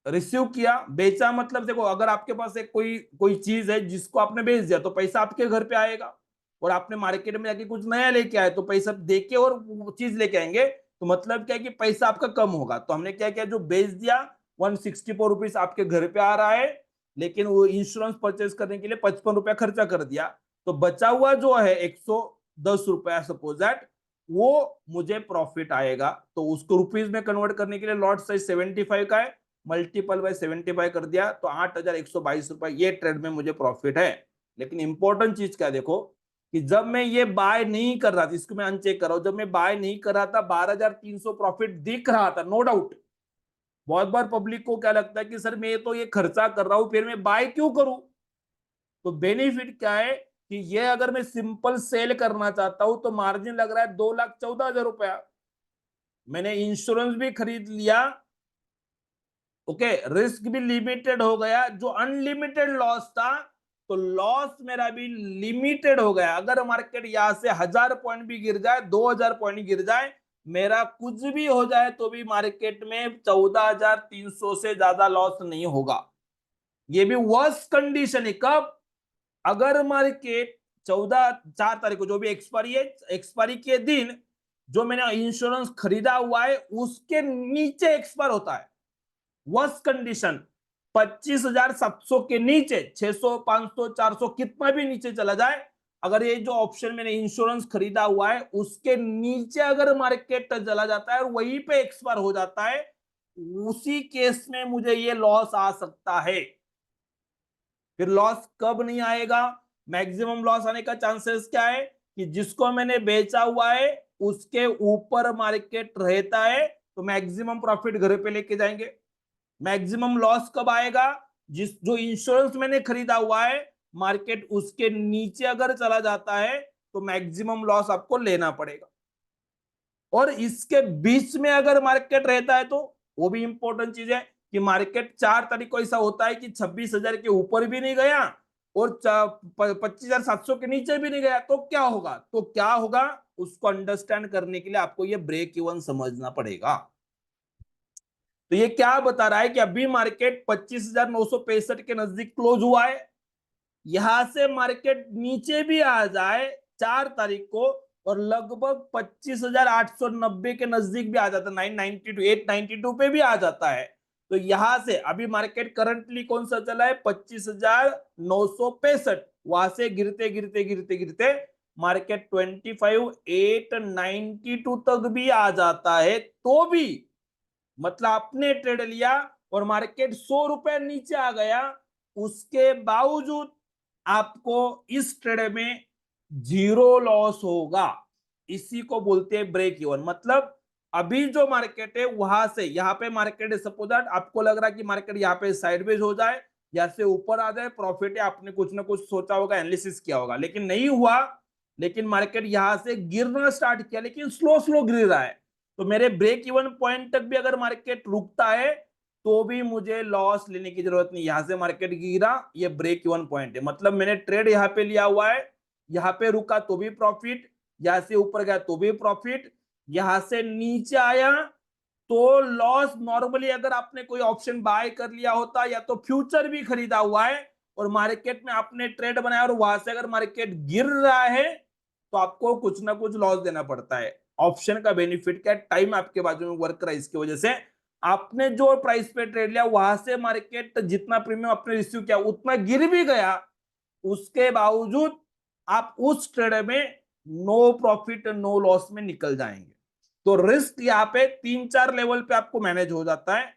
रिसीव किया, बेचा मतलब देखो अगर आपके पास एक कोई कोई चीज है जिसको आपने बेच दिया तो पैसा आपके घर पे आएगा, और आपने मार्केट में जाके कुछ नया लेके आए तो पैसा देके और वो चीज लेके आएंगे, तो मतलब क्या है कि पैसा आपका कम होगा। तो हमने क्या किया, जो बेच दिया 164 रुपीज आपके घर पे आ रहा है, लेकिन वो इंश्योरेंस परचेज करने के लिए 55 रुपया खर्चा कर दिया, तो बचा हुआ जो है 110 रुपया सपोज दैट, वो मुझे प्रॉफिट आएगा। तो उसको रुपीज में कन्वर्ट करने के लिए लॉट साइज 75 का है, मल्टीपल बाय 75 कर दिया तो 8,122 रुपए, ये ट्रेड में मुझे प्रॉफिट है। लेकिन इंपॉर्टेंट चीज क्या देखो, कि जब मैं ये बाय नहीं कर रहा था, इसको मैं अनचेक कर रहा हूं, जब मैं बाय नहीं कर रहा था 12,300 प्रॉफिट दिख रहा था, नो डाउट। बहुत बार पब्लिक को क्या लगता है कि सर मैं तो ये खर्चा कर रहा हूं फिर मैं बाय क्यों करूं, तो बेनिफिट क्या है कि ये अगर मैं सिंपल सेल करना चाहता हूं तो मार्जिन लग रहा है 2,14,000 रुपया, मैंने इंश्योरेंस भी खरीद लिया, ओके, रिस्क भी लिमिटेड हो गया, जो अनलिमिटेड लॉस था तो लॉस मेरा भी लिमिटेड हो गया। अगर मार्केट यहां से 1,000 पॉइंट भी गिर जाए, 2,000 पॉइंट गिर जाए, मेरा कुछ भी हो जाए तो भी मार्केट में 14,300 से ज्यादा लॉस नहीं होगा। ये भी वर्स्ट कंडीशन है कब, अगर मार्केट 14 4 तारीख को जो भी एक्सपायरी है, एक्सपायरी के दिन जो मैंने इंश्योरेंस खरीदा हुआ है उसके नीचे एक्सपायर होता है, वर्स्ट कंडीशन 25,700 के नीचे, 600 500 400 कितना भी नीचे चला जाए, अगर ये जो ऑप्शन मैंने इंश्योरेंस खरीदा हुआ है उसके नीचे अगर मार्केट चला जाता है और वहीं पे एक्सपायर हो जाता है, उसी केस में मुझे ये लॉस आ सकता है। फिर लॉस कब नहीं आएगा, मैक्सिमम लॉस आने का चांसेस क्या है कि जिसको मैंने बेचा हुआ है उसके ऊपर मार्केट रहता है तो मैक्सिमम प्रॉफिट घर पे लेके जाएंगे। मैक्सिमम लॉस कब आएगा, जिस जो इंश्योरेंस मैंने खरीदा हुआ है मार्केट उसके नीचे अगर चला जाता है तो मैक्सिमम लॉस आपको लेना पड़ेगा। और इसके बीच में अगर मार्केट रहता है तो वो भी इंपॉर्टेंट चीज है कि मार्केट 4 तारीख को ऐसा होता है कि 26,000 के ऊपर भी नहीं गया और 25,700 के नीचे भी नहीं गया, तो क्या होगा, तो क्या होगा उसको अंडरस्टैंड करने के लिए आपको ये ब्रेक इवन समझना पड़ेगा। तो ये क्या बता रहा है कि अभी मार्केट 25,965 के नजदीक क्लोज हुआ है, यहां से मार्केट नीचे भी आ जाए 4 तारीख को और लगभग 25,890 के नजदीक भी आ जाता है, 992 892 पे भी आ जाता है, तो यहां से अभी मार्केट करंटली कौन सा चला है 25,965, वहां से गिरते गिरते गिरते गिरते मार्केट 25,892 तक भी आ जाता है, तो भी मतलब आपने ट्रेड लिया और मार्केट 100 रुपए नीचे आ गया, उसके बावजूद आपको इस ट्रेड में जीरो लॉस होगा। इसी को बोलते हैं ब्रेक इवन। मतलब अभी जो मार्केट है वहां से यहाँ पे मार्केट है, सपोज दैट आपको लग रहा है कि मार्केट यहाँ पे साइडवेज हो जाए या से ऊपर आ जाए, प्रॉफिट है, आपने कुछ ना कुछ सोचा होगा, एनालिसिस किया होगा, लेकिन नहीं हुआ, लेकिन मार्केट यहां से गिरना स्टार्ट किया लेकिन स्लो स्लो गिर रहा है, तो मेरे ब्रेक इवन पॉइंट तक भी अगर मार्केट रुकता है तो भी मुझे लॉस लेने की जरूरत नहीं। यहां से मार्केट गिरा, ये ब्रेक इवन पॉइंट है, मतलब मैंने ट्रेड यहाँ पे लिया हुआ है, यहाँ पे रुका तो भी प्रॉफिट, यहां से ऊपर गया तो भी प्रॉफिट, यहां से नीचे आया तो लॉस। नॉर्मली अगर आपने कोई ऑप्शन बाय कर लिया होता या तो फ्यूचर भी खरीदा हुआ है और मार्केट में आपने ट्रेड बनाया और वहां से अगर मार्केट गिर रहा है तो आपको कुछ ना कुछ लॉस देना पड़ता है। ऑप्शन का बेनिफिट क्या, टाइम आपके बाजू में वर्क रहा है, इसकी वजह से आपने जो प्राइस पे ट्रेड लिया वहां से मार्केट जितना प्रीमियम आपने रिसीव किया उतना गिर भी गया, उसके बावजूद आप उस ट्रेड में नो प्रॉफिट नो लॉस में निकल जाएंगे। तो रिस्क यहाँ पे 3-4 लेवल पे आपको मैनेज हो जाता है।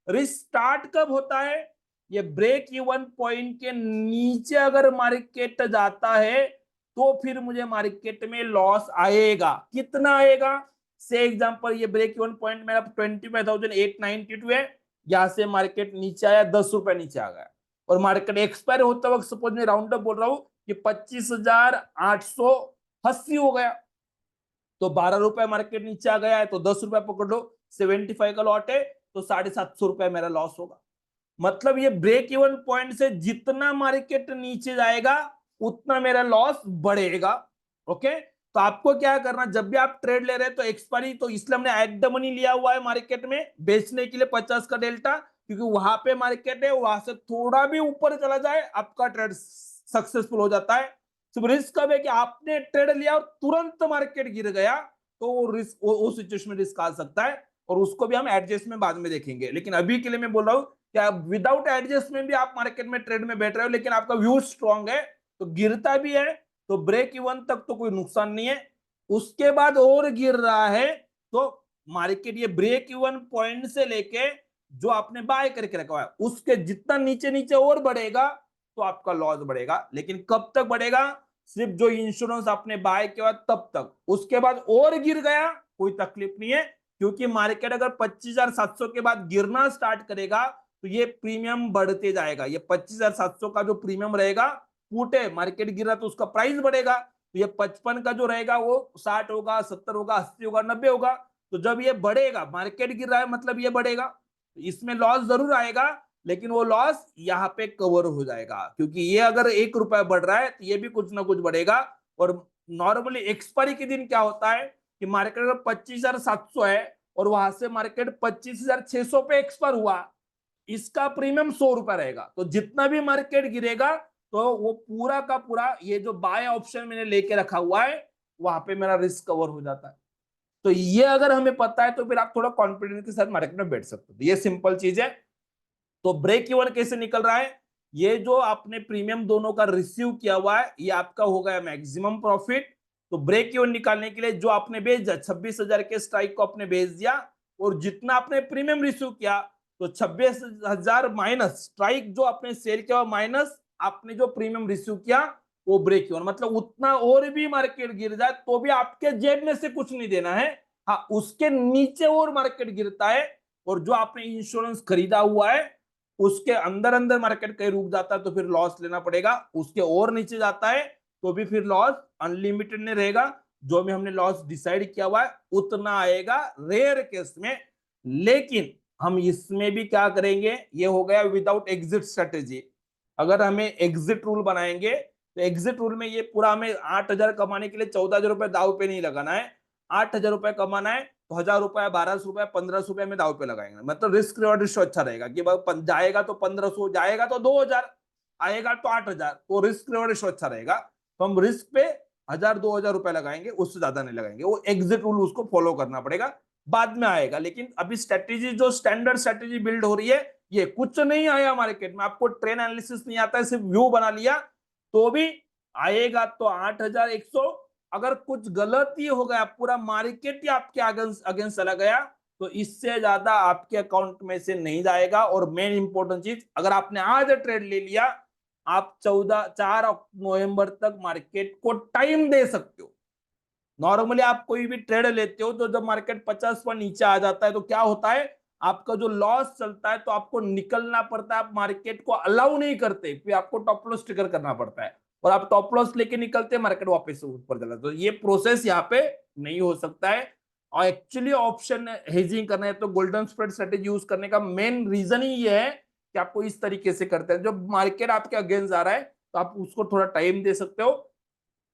रिस्क स्टार्ट कब होता है? ये ब्रेक इवन पॉइंट के नीचे अगर मार्केट जाता है तो फिर मुझे मार्केट में लॉस आएगा। कितना आएगा? से एग्जांपल, ये ब्रेक इवन पॉइंट मेरा 25,892 है। यहां से मार्केट नीचे आया, 10 रुपए नीचे आ गया, और मार्केट एक्सपायर होते वक्त सपोज मैं राउंड अप बोल रहा हूं कि 25,880 हो गया, तो 12 रुपए मार्केट नीचे आ गया है, तो 10 रुपए पकड़ लो, 75 का लॉट है, तो 750 रुपए मेरा लॉस होगा। मतलब ये ब्रेक इवन पॉइंट से जितना मार्केट नीचे जाएगा उतना मेरा लॉस बढ़ेगा। ओके, तो आपको क्या करना, जब भी आप ट्रेड ले रहे हैं तो एक्सपायरी, तो इसलिए हमने एट द मनी लिया हुआ है मार्केट में बेचने के लिए 50 का डेल्टा, क्योंकि वहां पे मार्केट है, वहां से थोड़ा भी ऊपर चला जाए आपका ट्रेड सक्सेसफुल हो जाता है। सिर्फ रिस्क कब है कि आपने ट्रेड लिया और तुरंत मार्केट गिर गया, तो वो रिस्क, वो सिचुएशन में रिस्क आ सकता है, और उसको भी हम एडजस्टमेंट बाद में देखेंगे। लेकिन अभी के लिए मैं बोल रहा हूं क्या विदाउट एडजस्टमेंट भी आप मार्केट में ट्रेड में बैठ रहे हो, लेकिन आपका व्यू स्ट्रांग है, तो गिरता भी है तो ब्रेक इवन तक तो कोई नुकसान नहीं है। उसके बाद और गिर रहा है तो मार्केट ये ब्रेक इवन पॉइंट से लेके जो आपने बाय करके रखा है उसके जितना नीचे नीचे और बढ़ेगा तो आपका लॉस बढ़ेगा। लेकिन कब तक बढ़ेगा? सिर्फ जो इंश्योरेंस आपने बाय किया तब तक। उसके बाद और गिर गया कोई तकलीफ नहीं है, क्योंकि मार्केट अगर 25,700 के बाद गिरना स्टार्ट करेगा तो ये प्रीमियम बढ़ते जाएगा। ये 25,700 का जो प्रीमियम रहेगा, फूटे मार्केट गिर रहा तो उसका प्राइस बढ़ेगा, तो ये 55 का जो रहेगा वो 60 होगा, 70 होगा, 80 होगा, 90 होगा। तो जब ये बढ़ेगा, मार्केट गिर रहा है मतलब ये बढ़ेगा, तो इसमें लॉस जरूर आएगा, लेकिन वो लॉस यहाँ पे कवर हो जाएगा, क्योंकि ये अगर 1 रुपया बढ़ रहा है तो ये भी कुछ ना कुछ बढ़ेगा। और नॉर्मली एक्सपायरी के दिन क्या होता है कि मार्केट अगर 25,700 है और वहां से मार्केट 25,600 पे एक्सपायर हुआ, इसका प्रीमियम 100 रुपया रहेगा। तो जितना भी मार्केट गिरेगा तो वो पूरा का पूरा ये जो बाय ऑप्शन मैंने लेके रखा हुआ है वहां पे मेरा रिस्क कवर हो जाता है। तो ये अगर हमें पता है तो फिर आप थोड़ा कॉन्फिडेंस के साथ मार्केट में बैठ सकते हो। ये सिंपल चीज है। तो ब्रेक इवन कैसे निकल रहा है? ये जो आपने प्रीमियम दोनों का रिसीव किया हुआ है ये आपका हो गया मैक्सिमम प्रॉफिट। तो ब्रेक इवन निकालने के लिए जो आपने भेज दिया 26,000 के स्ट्राइक को आपने भेज दिया, और जितना आपने प्रीमियम रिसीव किया तो 26,000 माइनस स्ट्राइक जो आपने सेल किया माइनस आपने जो प्रीमियम रिसीव किया वो ब्रेक इवन। मतलब उतना और भी मार्केट गिर जाए तो भी आपके जेब में से कुछ नहीं देना है। हाँ, उसके नीचे और मार्केट गिरता है और जो आपने इंश्योरेंस खरीदा हुआ है उसके अंदर अंदर मार्केट कहीं रुक जाता है तो फिर लॉस लेना पड़ेगा। उसके और नीचे जाता है तो भी फिर लॉस अनलिमिटेड नहीं रहेगा, जो भी हमने लॉस डिसाइड किया हुआ है उतना आएगा रेयर केस में। लेकिन हम इसमें भी क्या करेंगे, ये हो गया विदाउट एग्जिट स्ट्रेटेजी। अगर हमें एग्जिट रूल बनाएंगे तो एग्जिट रूल में ये पूरा हमें 8,000 कमाने के लिए 14,000 रुपए दाव पे नहीं लगाना है। 8,000 रुपए कमाना है तो 1,000 रुपए, 1,200 रुपए, 1,500 रुपए में दाव पे लगाएंगे। मतलब रिस्क रिवॉर्ड रेशियो अच्छा रहेगा कि जाएगा तो 1,500, जाएगा तो 2,000, आएगा तो 8,000, तो रिस्क रिवॉर्ड रेशियो अच्छा रहेगा। तो हम रिस्क पे 1,000-2,000 रुपए लगाएंगे, उससे ज्यादा नहीं लगाएंगे। वो एग्जिट रूल उसको फॉलो करना पड़ेगा, बाद में आएगा। लेकिन अभी स्ट्रेटेजी जो स्टैंडर्ड स्ट्रेटेजी बिल्ड हो रही है, ये कुछ नहीं आया मार्केट में, आपको ट्रेन एनालिसिस नहीं आता है, सिर्फ व्यू बना लिया तो भी आएगा तो 8,100। अगर कुछ गलती हो गया, पूरा मार्केट ही आपके अगेंस्ट चला गया, तो इससे ज्यादा आपके अकाउंट में से नहीं जाएगा। और मेन इंपॉर्टेंट चीज, अगर आपने आज ट्रेड ले लिया, आप 4 नवंबर तक मार्केट को टाइम दे सकते हो। नॉर्मली आप कोई भी ट्रेड लेते हो तो जब मार्केट 50 पर नीचे आ जाता है तो क्या होता है, आपका जो लॉस चलता है तो आपको निकलना पड़ता है, आप मार्केट को अलाउ नहीं करते, फिर आपको टॉप लॉस ट्रिगर करना पड़ता है, और आप टॉप लॉस लेके निकलते हैं, मार्केट वापस से ऊपर चला। तो ये प्रोसेस यहाँ पे नहीं हो सकता है। और एक्चुअली ऑप्शन हेजिंग करना है तो गोल्डन स्प्रेड स्ट्रेटेजी यूज करने का मेन रीजन ही ये है कि आपको इस तरीके से करते हैं, जब मार्केट आपके अगेंस्ट आ रहा है तो आप उसको थोड़ा टाइम दे सकते हो।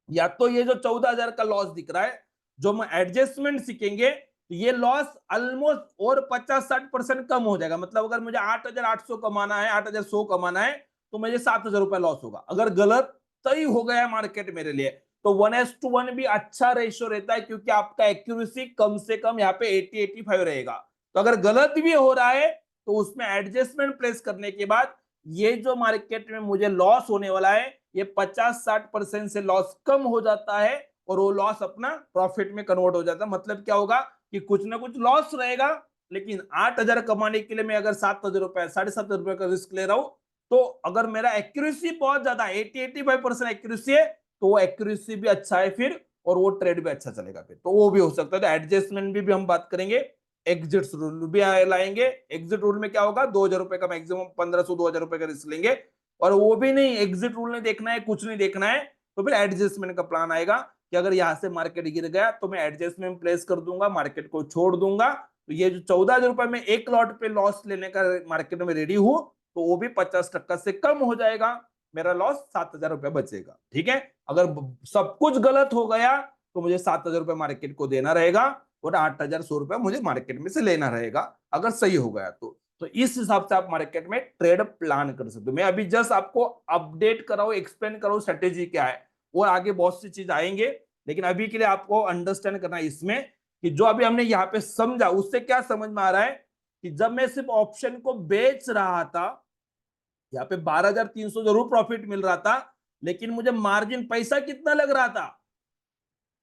या तो ये जो 14,000 का लॉस दिख रहा है, जो हम एडजस्टमेंट सीखेंगे तो ये लॉस ऑलमोस्ट और 50-60% कम हो जाएगा। मतलब अगर मुझे 8,800 कमाना है, 8,100 कमाना है, तो मुझे 7,000 रुपए लॉस होगा। अगर गलत तय हो गया है मार्केट मेरे लिए, तो 1:1 भी अच्छा रेशियो रहता है, क्योंकि आपका एक्यूरेसी कम से कम यहाँ पे 80-85 रहेगा। तो अगर गलत भी हो रहा है तो उसमें एडजस्टमेंट प्लेस करने के बाद ये जो मार्केट में मुझे लॉस होने वाला है ये 50-60% से लॉस कम हो जाता है, और वो लॉस अपना प्रॉफिट में कन्वर्ट हो जाता है। मतलब क्या होगा कि कुछ ना कुछ लॉस रहेगा, लेकिन 8,000 कमाने के लिए मैं अगर 7,000 रुपए 7,500 रुपए का रिस्क ले रहा हूं, तो अगर मेरा एक्यूरेसी बहुत ज्यादा 80-85% एक्यूरेसी है, तो वो एक्यूरेसी भी अच्छा है फिर, और वो ट्रेड भी अच्छा चलेगा फिर, तो वो भी हो सकता है। तो एडजस्टमेंट भी हम बात करेंगे, एग्जिट रूल भी लाएंगे। एग्जिट रूल में क्या होगा, 2,000 रुपए का मैक्सिमम 1,500-2,000 रुपए का रिस्क लेंगे, और वो भी नहीं एग्जिट रूल नहीं देखना है, कुछ नहीं देखना है, तो फिर एडजस्टमेंट का प्लान आएगा कि अगर यहां से मार्केट गिर गया तो मैं एडजस्टमेंट प्लेस कर दूंगा, मार्केट को छोड़ दूंगा। तो ये जो 14,000 रुपए में एक लॉट पे लॉस लेने का मार्केट में रेडी हूं, तो वो भी 50% से कम हो जाएगा, मेरा लॉस 7,000 रुपए बचेगा। ठीक है, अगर सब कुछ गलत हो गया तो मुझे 7,000 रुपए मार्केट को देना रहेगा, और 8,100 रुपए मुझे मार्केट में से लेना रहेगा अगर सही हो गया तो इस हिसाब से आप मार्केट में ट्रेड प्लान कर सकते हो। मैं अभी जस्ट आपको अपडेट कर रहा हूं, एक्सप्लेन कर रहा हूं स्ट्रेटेजी क्या है, और आगे बहुत सी चीज आएंगे, लेकिन अभी के लिए आपको अंडरस्टैंड करना है इसमें कि जो अभी हमने यहाँ पे समझा उससे क्या समझ में आ रहा है कि जब मैं सिर्फ ऑप्शन को बेच रहा था, यहाँ पे 12,300 जरूर प्रॉफिट मिल रहा था, लेकिन मुझे मार्जिन पैसा कितना लग रहा था,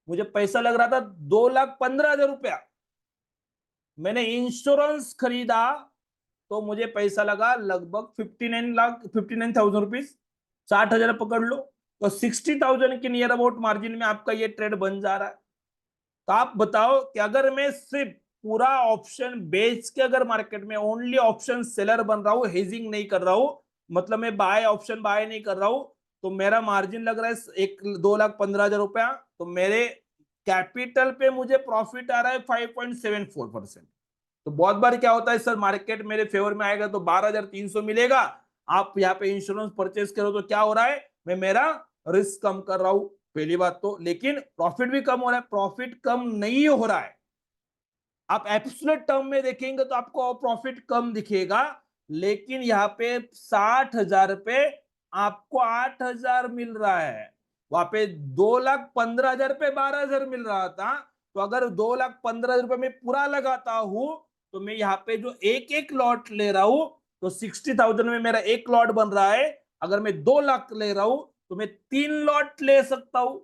मुझे पैसा लग रहा था 2,15,000 रुपया। मैंने इंश्योरेंस खरीदा तो मुझे पैसा लगा लगभग 59,000 रुपीज, 60,000 पकड़ लो, तो 60,000 के नियर अबाउट मार्जिन में आपका ये ट्रेड बन जा रहा है। तो आप बताओ कि अगर मैं सिर्फ पूरा ऑप्शन बेच के अगर मार्केट में ओनली ऑप्शन सेलर बन रहा हूं, हेजिंग नहीं कर रहा हूं, मतलब मैं ऑप्शन बाय नहीं कर रहा हूं, तो मेरा मार्जिन लग रहा है 2,15,000 रुपया, तो मेरे कैपिटल पे मुझे प्रॉफिट आ रहा है 5.74%। तो बहुत बार क्या होता है सर, मार्केट मेरे फेवर में आएगा तो 12,300 मिलेगा, आप यहाँ पे इंश्योरेंस परचेज करो तो क्या हो रहा है, मैं मेरा रिस्क कम कर रहा हूं, पहली बात तो, लेकिन प्रॉफिट भी कम हो रहा है। प्रॉफिट कम नहीं हो रहा है, आप एब्सोल्यूट टर्म में देखेंगे तो आपको प्रॉफिट कम दिखेगा, लेकिन यहाँ पे 60,000 पे आपको 8,000 मिल रहा है, वहां पे 2,15,000 पे 12,000 मिल रहा था। तो अगर 2,15,000 रुपए में पूरा लगाता हूं, तो मैं यहाँ पे जो एक एक लॉट ले रहा हूं, तो 60,000 में मेरा एक लॉट बन रहा है। अगर मैं 2 लाख ले रहा हूं तो मैं 3 लॉट ले सकता हूं,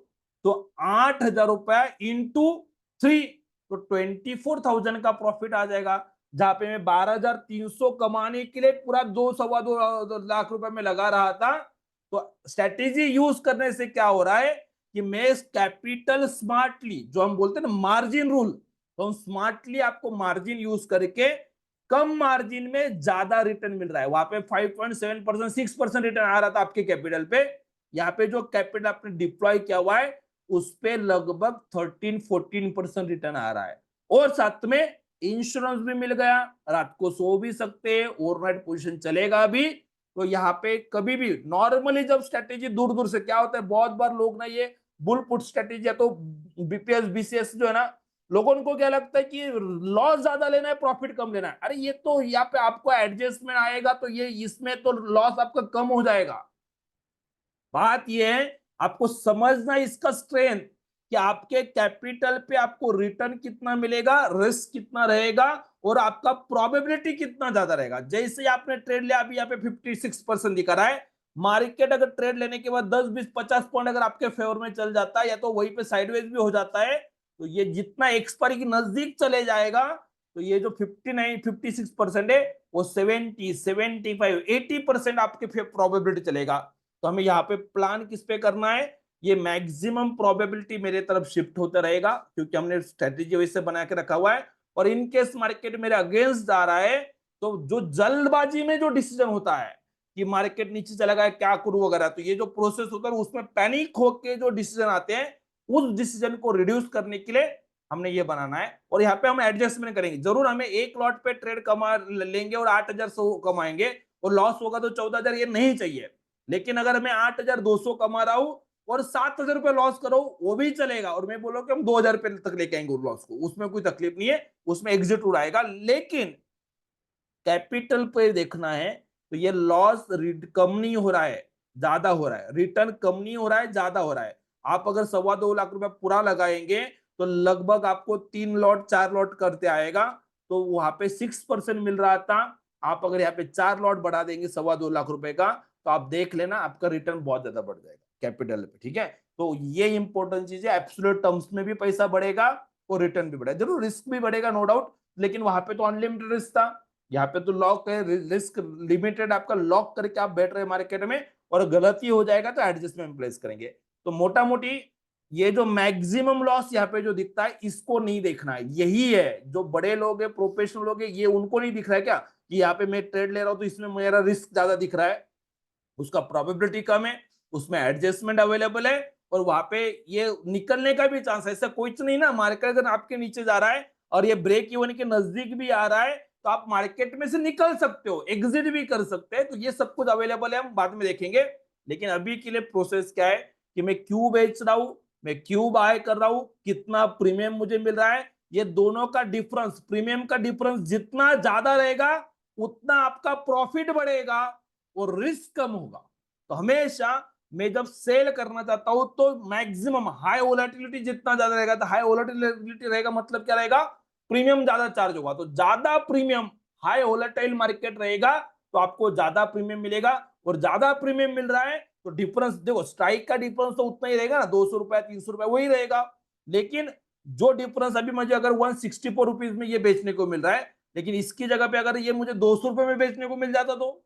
तो 8,000 रुपया इंटू 3, तो 24,000 का प्रॉफिट आ जाएगा, जहां पे मैं 12,300 कमाने के लिए पूरा 2 सवा 2 लाख रुपए में लगा रहा था। तो स्ट्रेटेजी यूज करने से क्या हो रहा है कि मैं कैपिटल स्मार्टली, जो हम बोलते हैं ना मार्जिन रूल, तो हम स्मार्टली आपको मार्जिन यूज करके कम मार्जिन में ज्यादा रिटर्न मिल रहा है। वहां पे 5.7%, 6% रिटर्न आ रहा था आपके कैपिटल पे, यहाँ पे जो कैपिटल आपने डिप्लॉय किया हुआ है उस पे लगभग 13-14% रिटर्न आ रहा है, और साथ में इंश्योरेंस भी मिल गया, रात को सो भी सकते हैं, ओवरनाइट पोजीशन चलेगा भी। तो यहाँ पे कभी भी नॉर्मली जब स्ट्रेटेजी दूर दूर से क्या होता है, बहुत बार लोग ना ये बुल पुट स्ट्रेटेजी या तो बीपीएस बीसीएस जो है ना, लोगों को क्या लगता है कि लॉस ज्यादा लेना है प्रॉफिट कम लेना है। अरे ये तो यहाँ पे आपको एडजस्टमेंट आएगा तो ये इसमें तो लॉस आपका कम हो जाएगा। बात यह है आपको समझना इसका स्ट्रेंथ कि आपके कैपिटल पे आपको रिटर्न कितना मिलेगा, रिस्क कितना रहेगा, और आपका प्रोबेबिलिटी कितना ज्यादा रहेगा। जैसे आपने ट्रेड लिया, अभी यहाँ पे 56% दिखा रहा है, मार्केट अगर ट्रेड लेने के बाद 10-20-50 पॉइंट अगर आपके फेवर में चल जाता है, या तो वहीं पे साइडवेज भी हो जाता है, तो ये जितना एक्सपायरी के नजदीक चले जाएगा, तो ये जो 56% है वो 70-75-80% आपके प्रोबेबिलिटी चलेगा। तो हमें यहाँ पे प्लान किस पे करना है, ये मैक्सिमम प्रोबेबिलिटी मेरे तरफ शिफ्ट होता रहेगा, क्योंकि हमने स्ट्रेटेजी वैसे बना के रखा हुआ है। और इन केस मार्केट मेरे अगेंस्ट जा रहा है, तो जो जल्दबाजी में जो डिसीजन होता है कि मार्केट नीचे चला गया क्या करूं वगैरह, तो ये जो प्रोसेस होता है उसमें पैनिक होके जो डिसीजन आते हैं, उस डिसीजन को रिड्यूस करने के लिए हमने ये बनाना है। और यहाँ पे हम एडजस्टमेंट करेंगे, जरूर हमें एक लॉट पे ट्रेड कमा लेंगे और 8,000 कमाएंगे, और लॉस होगा तो 14,000, ये नहीं चाहिए। लेकिन अगर मैं 8,200 कमा रहा हूं और 7,000 रुपए लॉस करो वो भी चलेगा, और मैं बोलो कि हम 2,000 रुपए तक लेके आएंगे लॉस को, उसमें कोई तकलीफ नहीं है, उसमें एग्जिट उड़ाएगा। लेकिन कैपिटल पे देखना है तो ये लॉस कम नहीं हो रहा है, ज्यादा हो रहा है, रिटर्न कम नहीं हो रहा है, ज्यादा हो रहा है। आप अगर 2.25 लाख रुपए पूरा लगाएंगे तो लगभग आपको 3 लॉट 4 लॉट करते आएगा, तो वहां पे 6% मिल रहा था। आप अगर यहाँ पे 4 लॉट बढ़ा देंगे 2.25 लाख रुपए का, तो आप देख लेना आपका रिटर्न बहुत ज्यादा बढ़ जाएगा। कैपिटल पे, ठीक है। तो ये इंपॉर्टेंट चीज है, एब्सोल्यूट टर्म्स में भी पैसा बढ़ेगा और रिटर्न भी बढ़ेगा, जरूर रिस्क भी बढ़ेगा नो डाउट, लेकिन वहां पे तो अनलिमिटेड रिस्क था, यहाँ पे तो लॉक है, रिस्क लिमिटेड, आपका लॉक करके आप बैठ रहे मार्केट में, और गलती हो जाएगा तो एडजस्टमेंट प्लेस करेंगे। तो मोटा मोटी ये जो मैक्सिमम लॉस यहाँ पे जो दिखता है, इसको नहीं देखना है, यही है जो बड़े लोग हैं, प्रोफेशनल लोग हैं, ये उनको नहीं दिख रहा है क्या कि यहाँ पे मैं ट्रेड ले रहा हूं तो इसमें मेरा रिस्क ज्यादा दिख रहा है, उसका प्रोबेबिलिटी कम है, उसमें एडजस्टमेंट अवेलेबल है, और वहां पे ये निकलने का भी चांस है, ऐसा कुछ नहीं ना, मार्केट अगर आपके नीचे जा रहा है और ये ब्रेक इवन के नजदीक भी आ रहा है तो आप मार्केट में से निकल सकते हो, एग्जिट भी कर सकते हैं, तो ये सब कुछ अवेलेबल है, हम बाद में देखेंगे। लेकिन अभी के लिए प्रोसेस क्या है कि मैं क्यों बेच रहा हूं, मैं क्यों बाय कर रहा हूं, कितना प्रीमियम मुझे मिल रहा है, ये दोनों का डिफरेंस, प्रीमियम का डिफरेंस जितना ज्यादा रहेगा उतना आपका प्रॉफिट बढ़ेगा और रिस्क कम होगा। तो हमेशा मैं जब सेल करना चाहता हूं तो मैक्सिमम हाई वोलेटिलिटी जितना ज्यादा रहेगा, तो हाई वोलेटिलिटी रहेगा मतलब क्या रहेगा, प्रीमियम ज्यादा चार्ज होगा, तो ज्यादा प्रीमियम, हाई वोलेटाइल मार्केट रहेगा तो आपको ज्यादा प्रीमियम मिलेगा, और ज्यादा प्रीमियम मिल रहा है तो डिफरेंस देखो, स्ट्राइक का डिफरेंस तो उतना ही रहेगा ना, 200 रुपया 300 रुपया वही रहेगा, लेकिन जो डिफरेंस अभी मुझे अगर 164 रुपीज में ये बेचने को मिल रहा है, लेकिन इसकी जगह पे अगर ये मुझे 200 रुपए में बेचने को मिल जाता तो,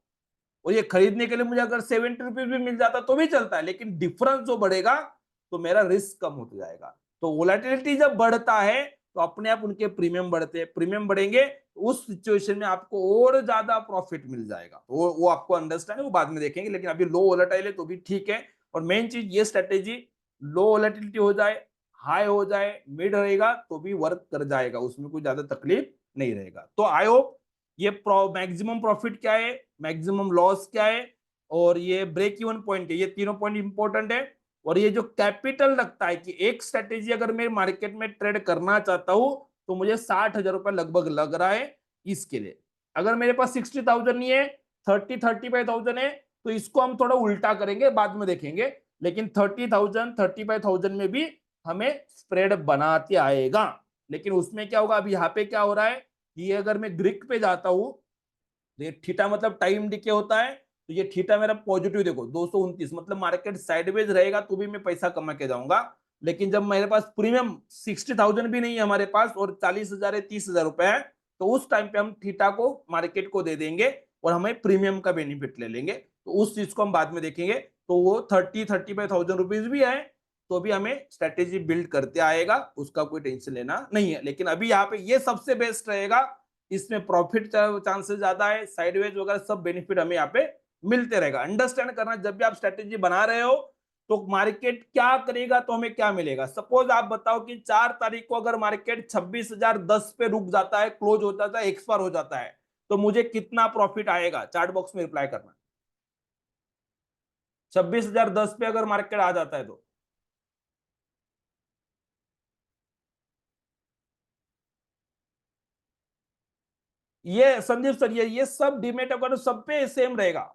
और ये खरीदने के लिए मुझे अगर 70 रुपीज भी मिल जाता तो भी चलता है, लेकिन डिफरेंस जो बढ़ेगा तो मेरा रिस्क कम होता जाएगा। तो वोलेटिलिटी जब बढ़ता है तो अपने आप उनके प्रीमियम बढ़ते हैं, प्रीमियम बढ़ेंगे तो उस सिचुएशन में आपको और ज्यादा प्रॉफिट मिल जाएगा, तो वो आपको अंडरस्टैंड है, वो बाद में देखेंगे, लेकिन अभी लो वोलेटाइल है तो भी ठीक है। और मेन चीज ये स्ट्रेटेजी, लो वोलेटिलिटी हो जाए, हाई हो जाए, मिड रहेगा तो भी वर्क कर जाएगा, उसमें कोई ज्यादा तकलीफ नहीं रहेगा। तो आई होप ये मैक्सिमम प्रॉफिट क्या है, मैक्सिमम लॉस क्या है, और ये ब्रेक इवन पॉइंट है, ये तीनों पॉइंट इंपॉर्टेंट है। और ये जो कैपिटल लगता है कि एक स्ट्रेटेजी अगर मैं मार्केट में ट्रेड करना चाहता हूं तो मुझे 60,000 रुपए लगभग लग रहा है इसके लिए, अगर मेरे पास 60,000 नहीं है, 35,000 है, तो इसको हम थोड़ा उल्टा करेंगे, बाद में देखेंगे, लेकिन 30,000 35,000 में भी हमें स्प्रेड बनाते आएगा। लेकिन उसमें क्या होगा, अभी यहाँ पे क्या हो रहा है, ये अगर मैं ग्रीक पे जाता हूं तो ये थीटा मतलब टाइम डिके होता है, तो ये थीटा मेरा पॉजिटिव देखो 229, मतलब मार्केट साइडवेज रहेगा तो भी मैं पैसा कमा के जाऊंगा। लेकिन जब मेरे पास प्रीमियम 60,000 भी नहीं है हमारे पास और 40,000 है 30,000 रुपए है, तो उस टाइम पे हम थीटा को मार्केट को दे देंगे और हमें प्रीमियम का बेनिफिट ले लेंगे, तो उस चीज को हम बाद में देखेंगे। तो वो 35,000 रुपीज भी है तो भी हमें स्ट्रेटेजी बिल्ड करते आएगा, उसका कोई टेंशन लेना नहीं है। लेकिन अभी यहाँ पे ये सबसे बेस्ट रहेगा, इसमें प्रॉफिट चांसेस ज्यादा है, साइडवेज वगैरह सब बेनिफिट हमें यहाँ पे मिलते रहेगा। अंडरस्टैंड करना, जब भी आप स्ट्रेटेजी बना रहे हो तो मार्केट क्या करेगा तो हमें क्या मिलेगा। सपोज आप बताओ कि 4 तारीख को अगर मार्केट 26,010 पे रुक जाता है, क्लोज हो जाता है, एक्सपायर हो जाता है, तो मुझे कितना प्रॉफिट आएगा, चार्ट बॉक्स में रिप्लाई करना। 26,010 पे अगर मार्केट आ जाता है तो ये संदीप सर, ये सब डीमेट अकाउंट सब पे सेम रहेगा,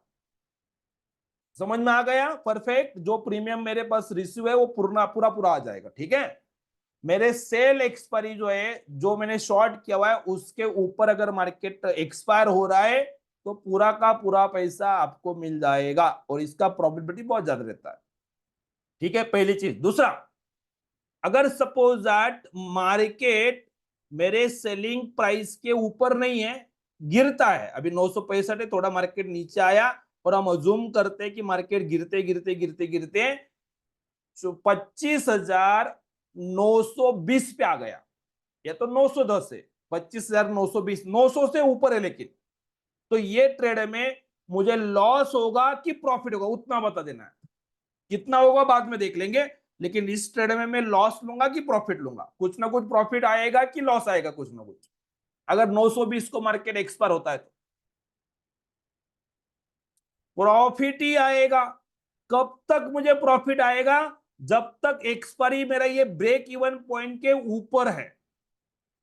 समझ में आ गया, परफेक्ट। जो प्रीमियम मेरे पास रिसीव है वो पूरा पूरा पूरा आ जाएगा, ठीक है। मेरे सेल एक्सपायरी जो है, जो मैंने शॉर्ट किया हुआ है उसके ऊपर अगर मार्केट एक्सपायर हो रहा है तो पूरा का पूरा पैसा आपको मिल जाएगा, और इसका प्रोबेबिलिटी बहुत ज्यादा रहता है, ठीक है, पहली चीज। दूसरा, अगर सपोज दैट मार्केट मेरे सेलिंग प्राइस के ऊपर नहीं है, गिरता है, अभी 965 है, थोड़ा मार्केट नीचे आया और हम अज्यूम करते हैं कि मार्केट गिरते गिरते गिरते गिरते 25,920 पे आ गया, या तो 910 है, 25,920, 900 से ऊपर है, लेकिन तो ये ट्रेड में मुझे लॉस होगा कि प्रॉफिट होगा उतना बता देना है, कितना होगा बाद में देख लेंगे, लेकिन इस ट्रेड में मैं लॉस लूंगा कि प्रॉफिट लूंगा, कुछ ना कुछ प्रॉफिट आएगा कि लॉस आएगा कुछ ना कुछ, अगर 920 को मार्केट एक्सपायर होता है तो प्रॉफिट ही आएगा। कब तक मुझे प्रॉफिट आएगा, जब तक एक्सपायरी मेरा ये ब्रेक इवन पॉइंट के ऊपर है।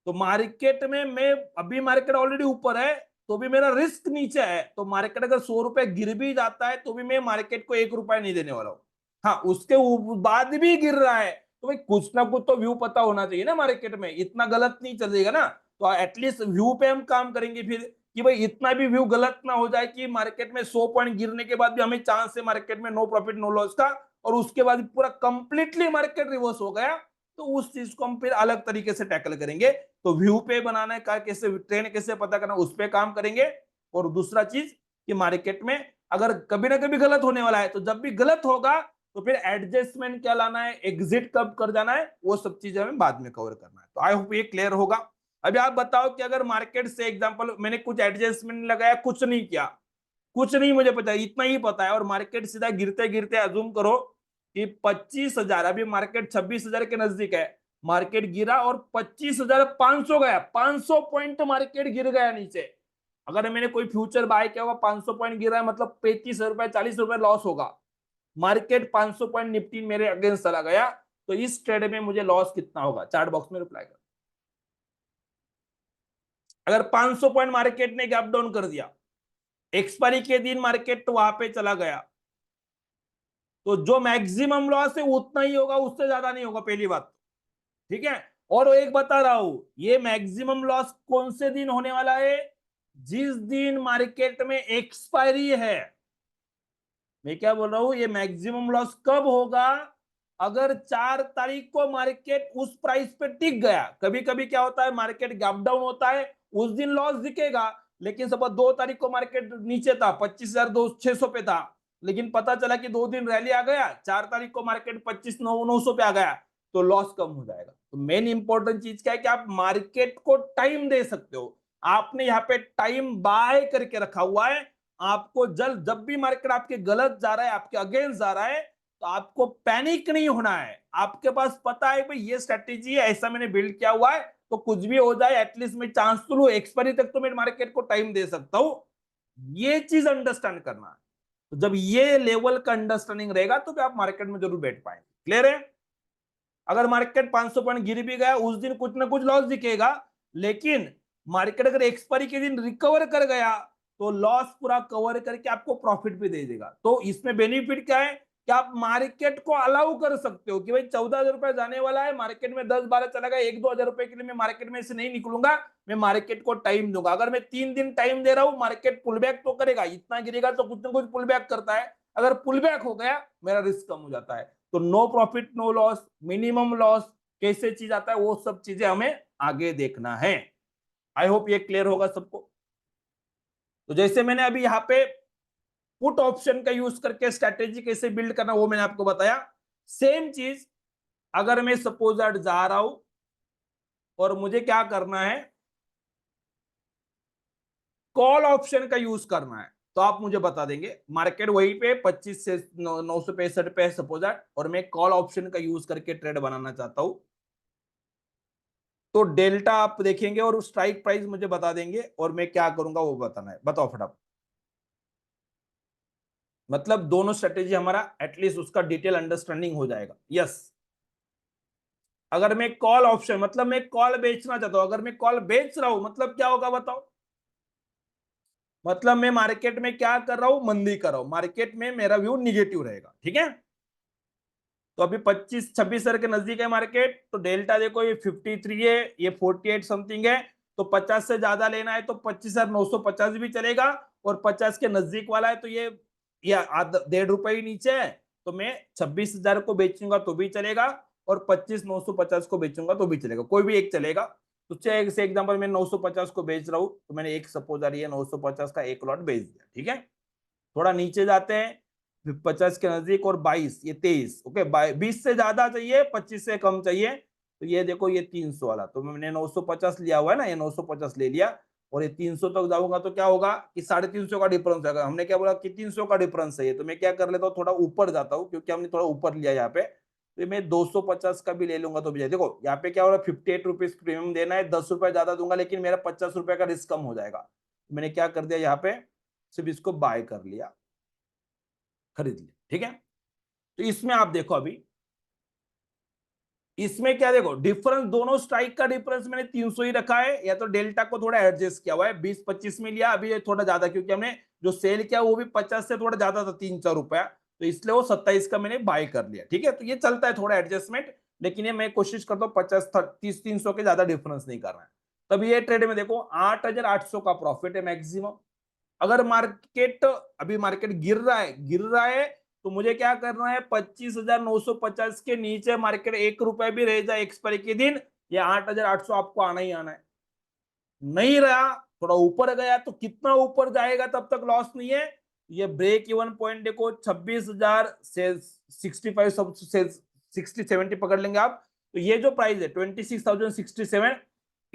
तो मार्केट में मैं, अभी मार्केट ऑलरेडी ऊपर है तो भी मेरा रिस्क नीचे है, तो मार्केट अगर 100 रुपए गिर भी जाता है तो भी मैं मार्केट को 1 रुपया नहीं देने वाला हूं। हाँ, उसके बाद भी गिर रहा है तो भाई कुछ ना कुछ तो व्यू पता होना चाहिए ना मार्केट में, इतना गलत नहीं चलेगा ना, तो एटलीस्ट व्यू पे हम काम करेंगे फिर कि भाई इतना भी व्यू गलत ना हो जाए कि मार्केट में 100 पॉइंट गिरने के बाद भी हमें चांस है मार्केट में नो प्रॉफिट नो लॉस का, और उसके बाद पूरा कंप्लीटली मार्केट रिवर्स हो गया, तो उस चीज को हम फिर अलग तरीके से टैकल करेंगे। तो व्यू पे बनाने का कैसे, ट्रेंड कैसे पता करना, उस पर काम करेंगे। और दूसरा चीज कि मार्केट में अगर कभी ना कभी गलत होने वाला है, तो जब भी गलत होगा तो फिर एडजस्टमेंट क्या लाना है, एग्जिट कब कर जाना है, वो सब चीजें हमें बाद में कवर करना है। तो आई होप ये क्लियर होगा। अभी आप बताओ कि अगर मार्केट से एग्जांपल मैंने कुछ एडजस्टमेंट लगाया, कुछ नहीं किया, कुछ नहीं मुझे पता, इतना ही पता है, और मार्केट सीधा गिरते गिरते अजूम करो कि 25,000, अभी मार्केट 26,000 के नजदीक है, मार्केट गिरा और 25,500 गया, 500 पॉइंट मार्केट गिर गया नीचे। अगर मैंने कोई फ्यूचर बाय किया होगा, 500 पॉइंट गिरा है, मतलब 35 रुपए 40 रुपए लॉस होगा। मार्केट 500 पॉइंट निफ्टी मेरे अगेंस्ट चला गया, तो इस ट्रेड में मुझे लॉस कितना होगा, चार्ट बॉक्स में रिप्लाई कर। अगर 500 पॉइंट मार्केट ने गैप डाउन कर दिया, एक्सपायरी के दिन मार्केट तो वहां पे चला गया, तो जो मैक्सिमम लॉस है उतना ही होगा, उससे ज्यादा नहीं होगा, पहली बात। ठीक है। और एक बता रहा हूं, ये मैक्सिमम लॉस कौन से दिन होने वाला है, जिस दिन मार्केट में एक्सपायरी है। मैं क्या बोल रहा हूं, ये मैक्सिमम लॉस कब होगा, अगर 4 तारीख को मार्केट उस प्राइस पे टिक गया। कभी कभी क्या होता है, मार्केट गैप डाउन होता है, उस दिन लॉस दिखेगा, लेकिन सपोज 2 तारीख को मार्केट नीचे था, 25,600 पे था, लेकिन पता चला कि 2 दिन रैली आ गया, 4 तारीख को मार्केट 25,900 पे आ गया, तो लॉस कम हो जाएगा। तो मेन इंपॉर्टेंट चीज क्या है कि आप मार्केट को टाइम दे सकते हो। आपने यहाँ पे टाइम बाय करके रखा हुआ है, आपको जब भी मार्केट आपके गलत जा रहा है, आपके अगेंस्ट जा रहा है, तो आपको पैनिक नहीं होना है। आपके पास पता है भाई ये स्ट्रेटेजी है, ऐसा मैंने बिल्ड किया हुआ है, तो कुछ भी हो जाए एटलीस्ट मैं चांस तो लू, एक्सपायरी तक तो मैं मार्केट को टाइम दे सकता हूं। ये चीज अंडरस्टैंड करना है। तो जब ये लेवल का अंडरस्टैंडिंग रहेगा तो फिर आप मार्केट में जरूर बैठ पाएंगे। क्लियर है। अगर मार्केट 500 पॉइंट गिर भी गया, उस दिन कुछ ना कुछ लॉस दिखेगा, लेकिन मार्केट अगर एक्सपायरी के दिन रिकवर कर गया, तो लॉस पूरा कवर करके आपको प्रॉफिट भी दे देगा। तो इसमें बेनिफिट क्या है कि आप मार्केट को अलाउ कर सकते हो कि भाई 14,000 रुपए जाने वाला है, मार्केट में 10-12 चला गया, 1-2 हजार रुपए के लिए मैं मार्केट में से नहीं निकलूंगा, मैं मार्केट को टाइम दूंगा। अगर मैं 3 दिन टाइम दे रहा हूं, मार्केट पुल बैक तो करेगा, इतना गिरेगा तो कुछ ना कुछ पुल बैक करता है, अगर पुल बैक हो गया मेरा रिस्क कम हो जाता है। तो no profit no loss, minimum loss कैसे चीज आता है, वो सब चीजें हमें आगे देखना है। आई होप ये क्लियर होगा सबको। तो जैसे मैंने अभी यहाँ पे पुट ऑप्शन का यूज करके स्ट्रेटेजी कैसे बिल्ड करना वो मैंने आपको बताया, सेम चीज अगर मैं सपोज आज जा रहा हूं और मुझे क्या करना है, कॉल ऑप्शन का यूज करना है, तो आप मुझे बता देंगे। मार्केट वहीं पे 25 से 965 पे सपोज दैट, और मैं कॉल ऑप्शन का यूज करके ट्रेड बनाना चाहता हूं, तो डेल्टा आप देखेंगे और स्ट्राइक प्राइस मुझे बता देंगे, और मैं क्या करूंगा वो बताना है। बताओ फटाफट। मतलब दोनों स्ट्रेटेजी हमारा एटलीस्ट उसका डिटेल अंडरस्टैंडिंग हो जाएगा। यस। अगर मैं कॉल ऑप्शन मतलब मैं कॉल बेचना चाहता हूं, अगर मैं कॉल बेच रहा हूं मतलब क्या होगा बताओ। मतलब मैं मार्केट में क्या कर रहा हूं, मंदी कर रहा हूं, मार्केट में मेरा व्यू निगेटिव रहेगा। ठीक है। तो अभी 25-26 के नजदीक है मार्केट, तो डेल्टा देखो ये 53 है, ये 48 समथिंग है, तो 50 से ज्यादा लेना है तो 25,950 भी चलेगा, और 50 के नजदीक वाला है तो ये 1.5 रुपए ही नीचे है, तो मैं 26,000 को बेचूंगा तो भी चलेगा, और 25,950 को बेचूंगा तो भी चलेगा, कोई भी एक चलेगा। तो से एग्जांपल मैं 950 को बेच रहा हूं, तो मैंने एक सपोज आ रही है 950 का एक लॉट बेच दिया। ठीक है। थोड़ा नीचे जाते हैं, 50 के नजदीक, और 22, ये 23, ओके, 20 से ज्यादा चाहिए, 25 से कम चाहिए, तो ये देखो ये 300 वाला, तो मैंने 950 लिया हुआ है ना, ये 950 ले लिया, और ये 300 तक जाऊंगा तो क्या होगा कि 350 का डिफरेंस है। हमने क्या बोला कि 300 का डिफरेंस है, तो मैं क्या कर लेता हूँ, थोड़ा ऊपर जाता हूँ, क्योंकि हमने थोड़ा ऊपर लिया यहाँ पे, तो मैं 250 का भी ले लूंगा तो भी देखो यहाँ पे क्या हो रहा है, 58 रुपीज प्रीमियम देना है, 10 रुपए ज्यादा दूंगा, लेकिन मेरा 50 रुपए का रिस्क कम हो जाएगा। मैंने क्या कर दिया यहाँ पे, सिर्फ इसको बाय कर लिया, खरीद लिया। ठीक है। तो इसमें आप देखो अभी, इसमें क्या देखो डिफरेंस, दोनों स्ट्राइक का डिफरेंस मैंने 300 ही रखा है, या तो डेल्टा को थोड़ा एडजस्ट किया हुआ है, 20-25 में लिया, अभी ये थोड़ा ज्यादा, क्योंकि हमने जो सेल किया वो भी 50 से थोड़ा ज्यादा था, 3-4 रुपया, तो इसलिए वो 27 का मैंने बाय कर लिया। ठीक है। तो ये चलता है थोड़ा एडजस्टमेंट, लेकिन ये मैं कोशिश करता हूँ 50-30-300 के ज्यादा डिफरेंस नहीं करना है। तब ये ट्रेड में देखो 8,800 का प्रॉफिट है मैक्सिमम। अगर मार्केट, अभी मार्केट गिर रहा है तो मुझे क्या करना है, 25,950 के नीचे मार्केट 1 रुपए भी रह जाए एक्सपायरी के दिन, ये 8,800 आपको आना ही आना है। नहीं रहा, थोड़ा ऊपर गया तो कितना ऊपर जाएगा तब तक लॉस नहीं है। ये ब्रेक इवन पॉइंट देखो 26,000 से 65 से 60-70 पकड़ लेंगे आप, तो ये जो प्राइस है 26,067,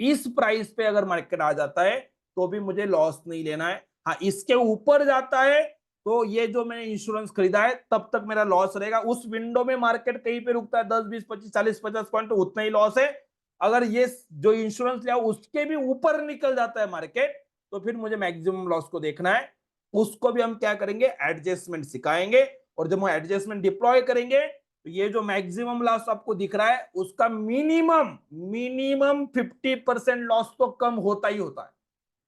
इस प्राइस पे अगर मार्केट आ जाता है तो भी मुझे लॉस नहीं लेना है। हाँ, इसके ऊपर जाता है तो ये जो मैंने इंश्योरेंस खरीदा है तब तक मेरा लॉस रहेगा। उस विंडो में मार्केट कहीं पे रुकता है 10, 20, 25, 40, 50 पॉइंट, तो उतना ही लॉस है। अगर ये जो इंश्योरेंस लिया उसके भी ऊपर निकल जाता है मार्केट, तो फिर मुझे मैक्सिमम लॉस को देखना है। उसको भी हम क्या करेंगे, एडजस्टमेंट सिखाएंगे, और जब हम एडजस्टमेंट डिप्लॉय करेंगे तो ये जो मैक्सिमम लॉस आपको दिख रहा है उसका मिनिमम 50% लॉस तो कम होता ही होता है।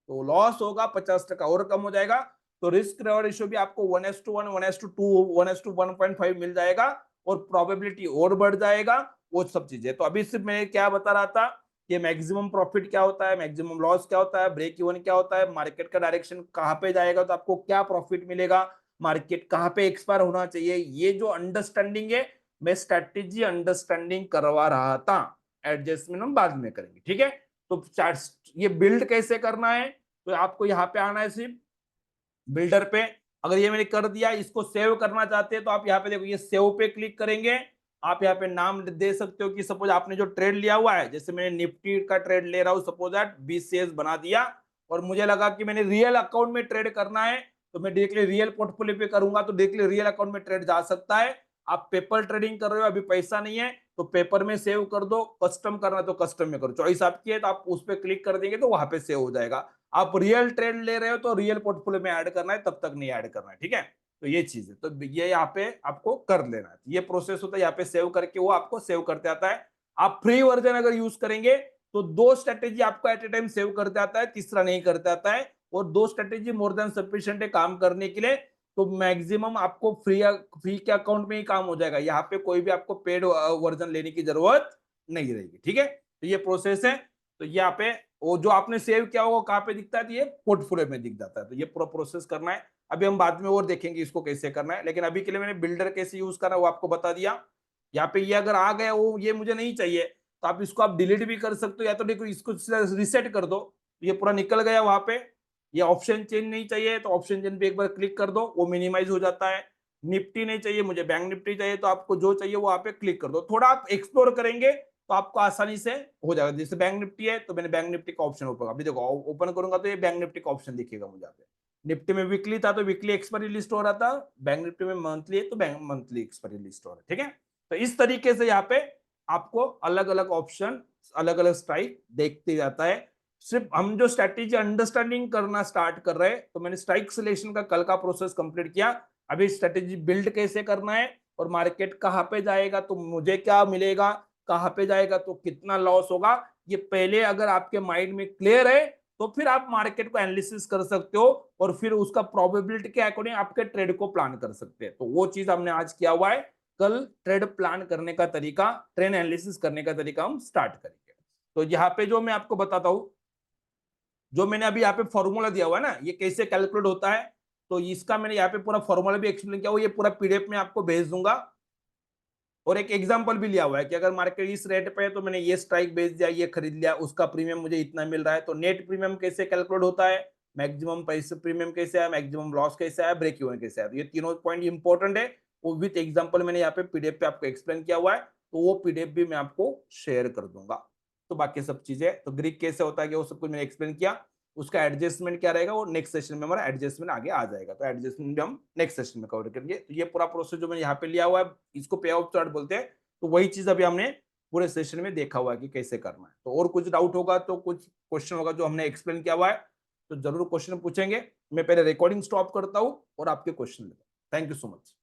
तो लॉस होगा 50% और कम हो जाएगा, तो रिस्क रिवॉर्ड रेशियो भी आपको 1:1, 1:2, 1:1.5 मिल जाएगा, और प्रोबेबिलिटी और बढ़ जाएगा, वो सब चीजें। तो अभी सिर्फ मैं क्या बता रहा था कि मैक्सिमम प्रॉफिट क्या होता है, मैक्सिमम लॉस क्या होता है, ब्रेक इवन क्या होता है, मार्केट का डायरेक्शन कहाँ पे जाएगा तो आपको क्या प्रॉफिट मिलेगा, मार्केट कहाँ पे एक्सपायर होना चाहिए, ये जो अंडरस्टैंडिंग है, मैं स्ट्रेटेजी अंडरस्टैंडिंग करवा रहा था। एडजस्टमेंट हम बाद में करेंगे, ठीक है। तो चार्ट ये बिल्ड कैसे करना है, तो आपको यहाँ पे आना है सिर्फ बिल्डर पे। अगर ये मैंने कर दिया, इसको सेव करना चाहते हैं तो आप यहाँ पे देखो, ये सेव पे क्लिक करेंगे। आप यहाँ पे नाम दे सकते हो कि सपोज आपने जो ट्रेड लिया हुआ है, जैसे मैंने निफ्टी का ट्रेड ले रहा हूँ सपोज दैट 20 शेयर्स बना दिया, और मुझे लगा कि मैंने रियल अकाउंट में ट्रेड करना है तो मैं डायरेक्टली रियल पोर्टफोलियो पे करूंगा, तो डायरेक्टली रियल अकाउंट में ट्रेड जा सकता है। आप पेपर ट्रेडिंग कर रहे हो, अभी पैसा नहीं है तो पेपर में सेव कर दो, कस्टम करना तो कस्टम में करो, चॉइस आपकी है। तो आप उस पर क्लिक कर देंगे तो वहां पे सेव हो जाएगा। आप रियल ट्रेड ले रहे हो तो रियल पोर्टफोलियो में ऐड करना है, तब तक नहीं ऐड करना है, ठीक है। तो ये चीज है, तो ये यहाँ पे आपको कर लेना है। ये प्रोसेस होता है, यहाँ पे सेव करके वो आपको सेव करते आता है। आप फ्री वर्जन अगर यूज करेंगे तो 2 स्ट्रेटेजी आपको एट ए टाइम सेव करते आता है, तीसरा नहीं करते आता है, और 2 स्ट्रेटेजी मोर देन सफिशिएंट है काम करने के लिए। तो मैक्सिमम आपको फ्री के अकाउंट में ही काम हो जाएगा, यहाँ पे कोई भी आपको पेड वर्जन लेने की जरूरत नहीं रहेगी, ठीक है। तो ये प्रोसेस है। तो यहाँ पे वो जो आपने सेव किया होगा कहाँ पे दिखता है, तो ये पोर्टफोलियो में दिख जाता है। तो ये पूरा प्रोसेस करना है। अभी हम बाद में और देखेंगे इसको कैसे करना है, लेकिन अभी के लिए मैंने बिल्डर कैसे यूज करना है वो आपको बता दिया। यहाँ पे ये अगर आ गया, वो ये मुझे नहीं चाहिए तो आप इसको आप डिलीट भी कर सकते हो, या तो देखो इसको रिसेट कर दो, ये पूरा निकल गया वहां पे। ये ऑप्शन चेंज नहीं चाहिए तो ऑप्शन चेंज पे एक बार क्लिक कर दो, वो मिनिमाइज हो जाता है। निफ्टी नहीं चाहिए मुझे, बैंक निफ्टी चाहिए, तो आपको जो चाहिए वो वहां पे क्लिक कर दो। थोड़ा आप एक्सप्लोर करेंगे तो आपको आसानी से हो जाएगा। जैसे बैंक निफ्टी है तो मैंने बैंक निफ्टी का ऑप्शन ओपन, अभी देखो ओपन करूंगा तो ये बैंक निफ्टी का ऑप्शन दिखेगा मुझे यहाँ पे। निफ्टी में वीकली था तो वीकली एक्सपायरी लिस्ट हो रहा था, बैंक निफ्टी में मंथली है तो बैंक मंथली एक्सपायरी लिस्ट हो रहा है, ठीक है। तो इस तरीके से यहाँ पे आपको अलग अलग ऑप्शन, अलग अलग स्ट्राइक देखते जाता है। सिर्फ हम जो स्ट्रेटेजी अंडरस्टैंडिंग करना स्टार्ट कर रहे हैं, तो मैंने स्ट्राइक सिलेक्शन का कल का प्रोसेस कंप्लीट किया। अभी स्ट्रेटेजी बिल्ड कैसे करना है, और मार्केट कहाँ पे जाएगा तो मुझे क्या मिलेगा, कहाँ पे जाएगा तो कितना लॉस होगा, ये पहले अगर आपके माइंड में क्लियर है तो फिर आप मार्केट को एनालिसिस कर सकते हो, और फिर उसका प्रोबेबिलिटी के अकॉर्डिंग आपके ट्रेड को प्लान कर सकते हैं। तो वो चीज हमने आज किया हुआ है। कल ट्रेड प्लान करने का तरीका, ट्रेड एनालिसिस करने का तरीका हम स्टार्ट करेंगे। तो यहाँ पे जो मैं आपको बताता हूँ, जो मैंने अभी यहाँ पे फॉर्मूला दिया हुआ है ना, ये कैसे कैलकुलेट होता है, तो इसका मैंने यहाँ पे पूरा फॉर्मूला भी एक्सप्लेन किया हुआ, ये पूरा पीडीएफ में आपको भेज दूंगा। और एक एग्जांपल भी लिया हुआ है कि अगर मार्केट इस रेट पे है तो मैंने ये स्ट्राइक बेच दिया, ये खरीद लिया, उसका प्रीमियम मुझे इतना मिल रहा है। तो नेट प्रीमियम कैसे कैलकुलेट होता है, मैक्सिमम पैसे प्रीमियम कैसे है, मैक्सिमम लॉस कैसे है, ब्रेक इवन कैसे है, तो ये तीनों पॉइंट इंपॉर्टेंट है। वो विथ एग्जांपल मैंने यहाँ पे पीडीएफ पे आपको एक्सप्लेन किया हुआ है, तो वो पीडीएफ भी मैं आपको शेयर कर दूंगा। तो बाकी सब चीजें, तो ग्रीक कैसे होता है कि वो सब कुछ मैंने एक्सप्लेन किया। उसका एडजस्टमेंट क्या रहेगा वो नेक्स्ट सेशन में हमारा एडजस्टमेंट आगे आ जाएगा, तो एडजस्टमेंट भी हम नेक्स्ट सेशन में कवर करेंगे। तो ये पूरा प्रोसेस जो मैंने यहाँ पे लिया हुआ है, इसको पे ऑफ चार्ट बोलते हैं। तो वही चीज अभी हमने पूरे सेशन में देखा हुआ है कि कैसे करना है। तो और कुछ डाउट होगा तो कुछ क्वेश्चन होगा जो हमने एक्सप्लेन किया हुआ है तो जरूर क्वेश्चन पूछेंगे। मैं पहले रिकॉर्डिंग स्टॉप करता हूँ और आपके क्वेश्चन लेता हूँ। Thank you so much.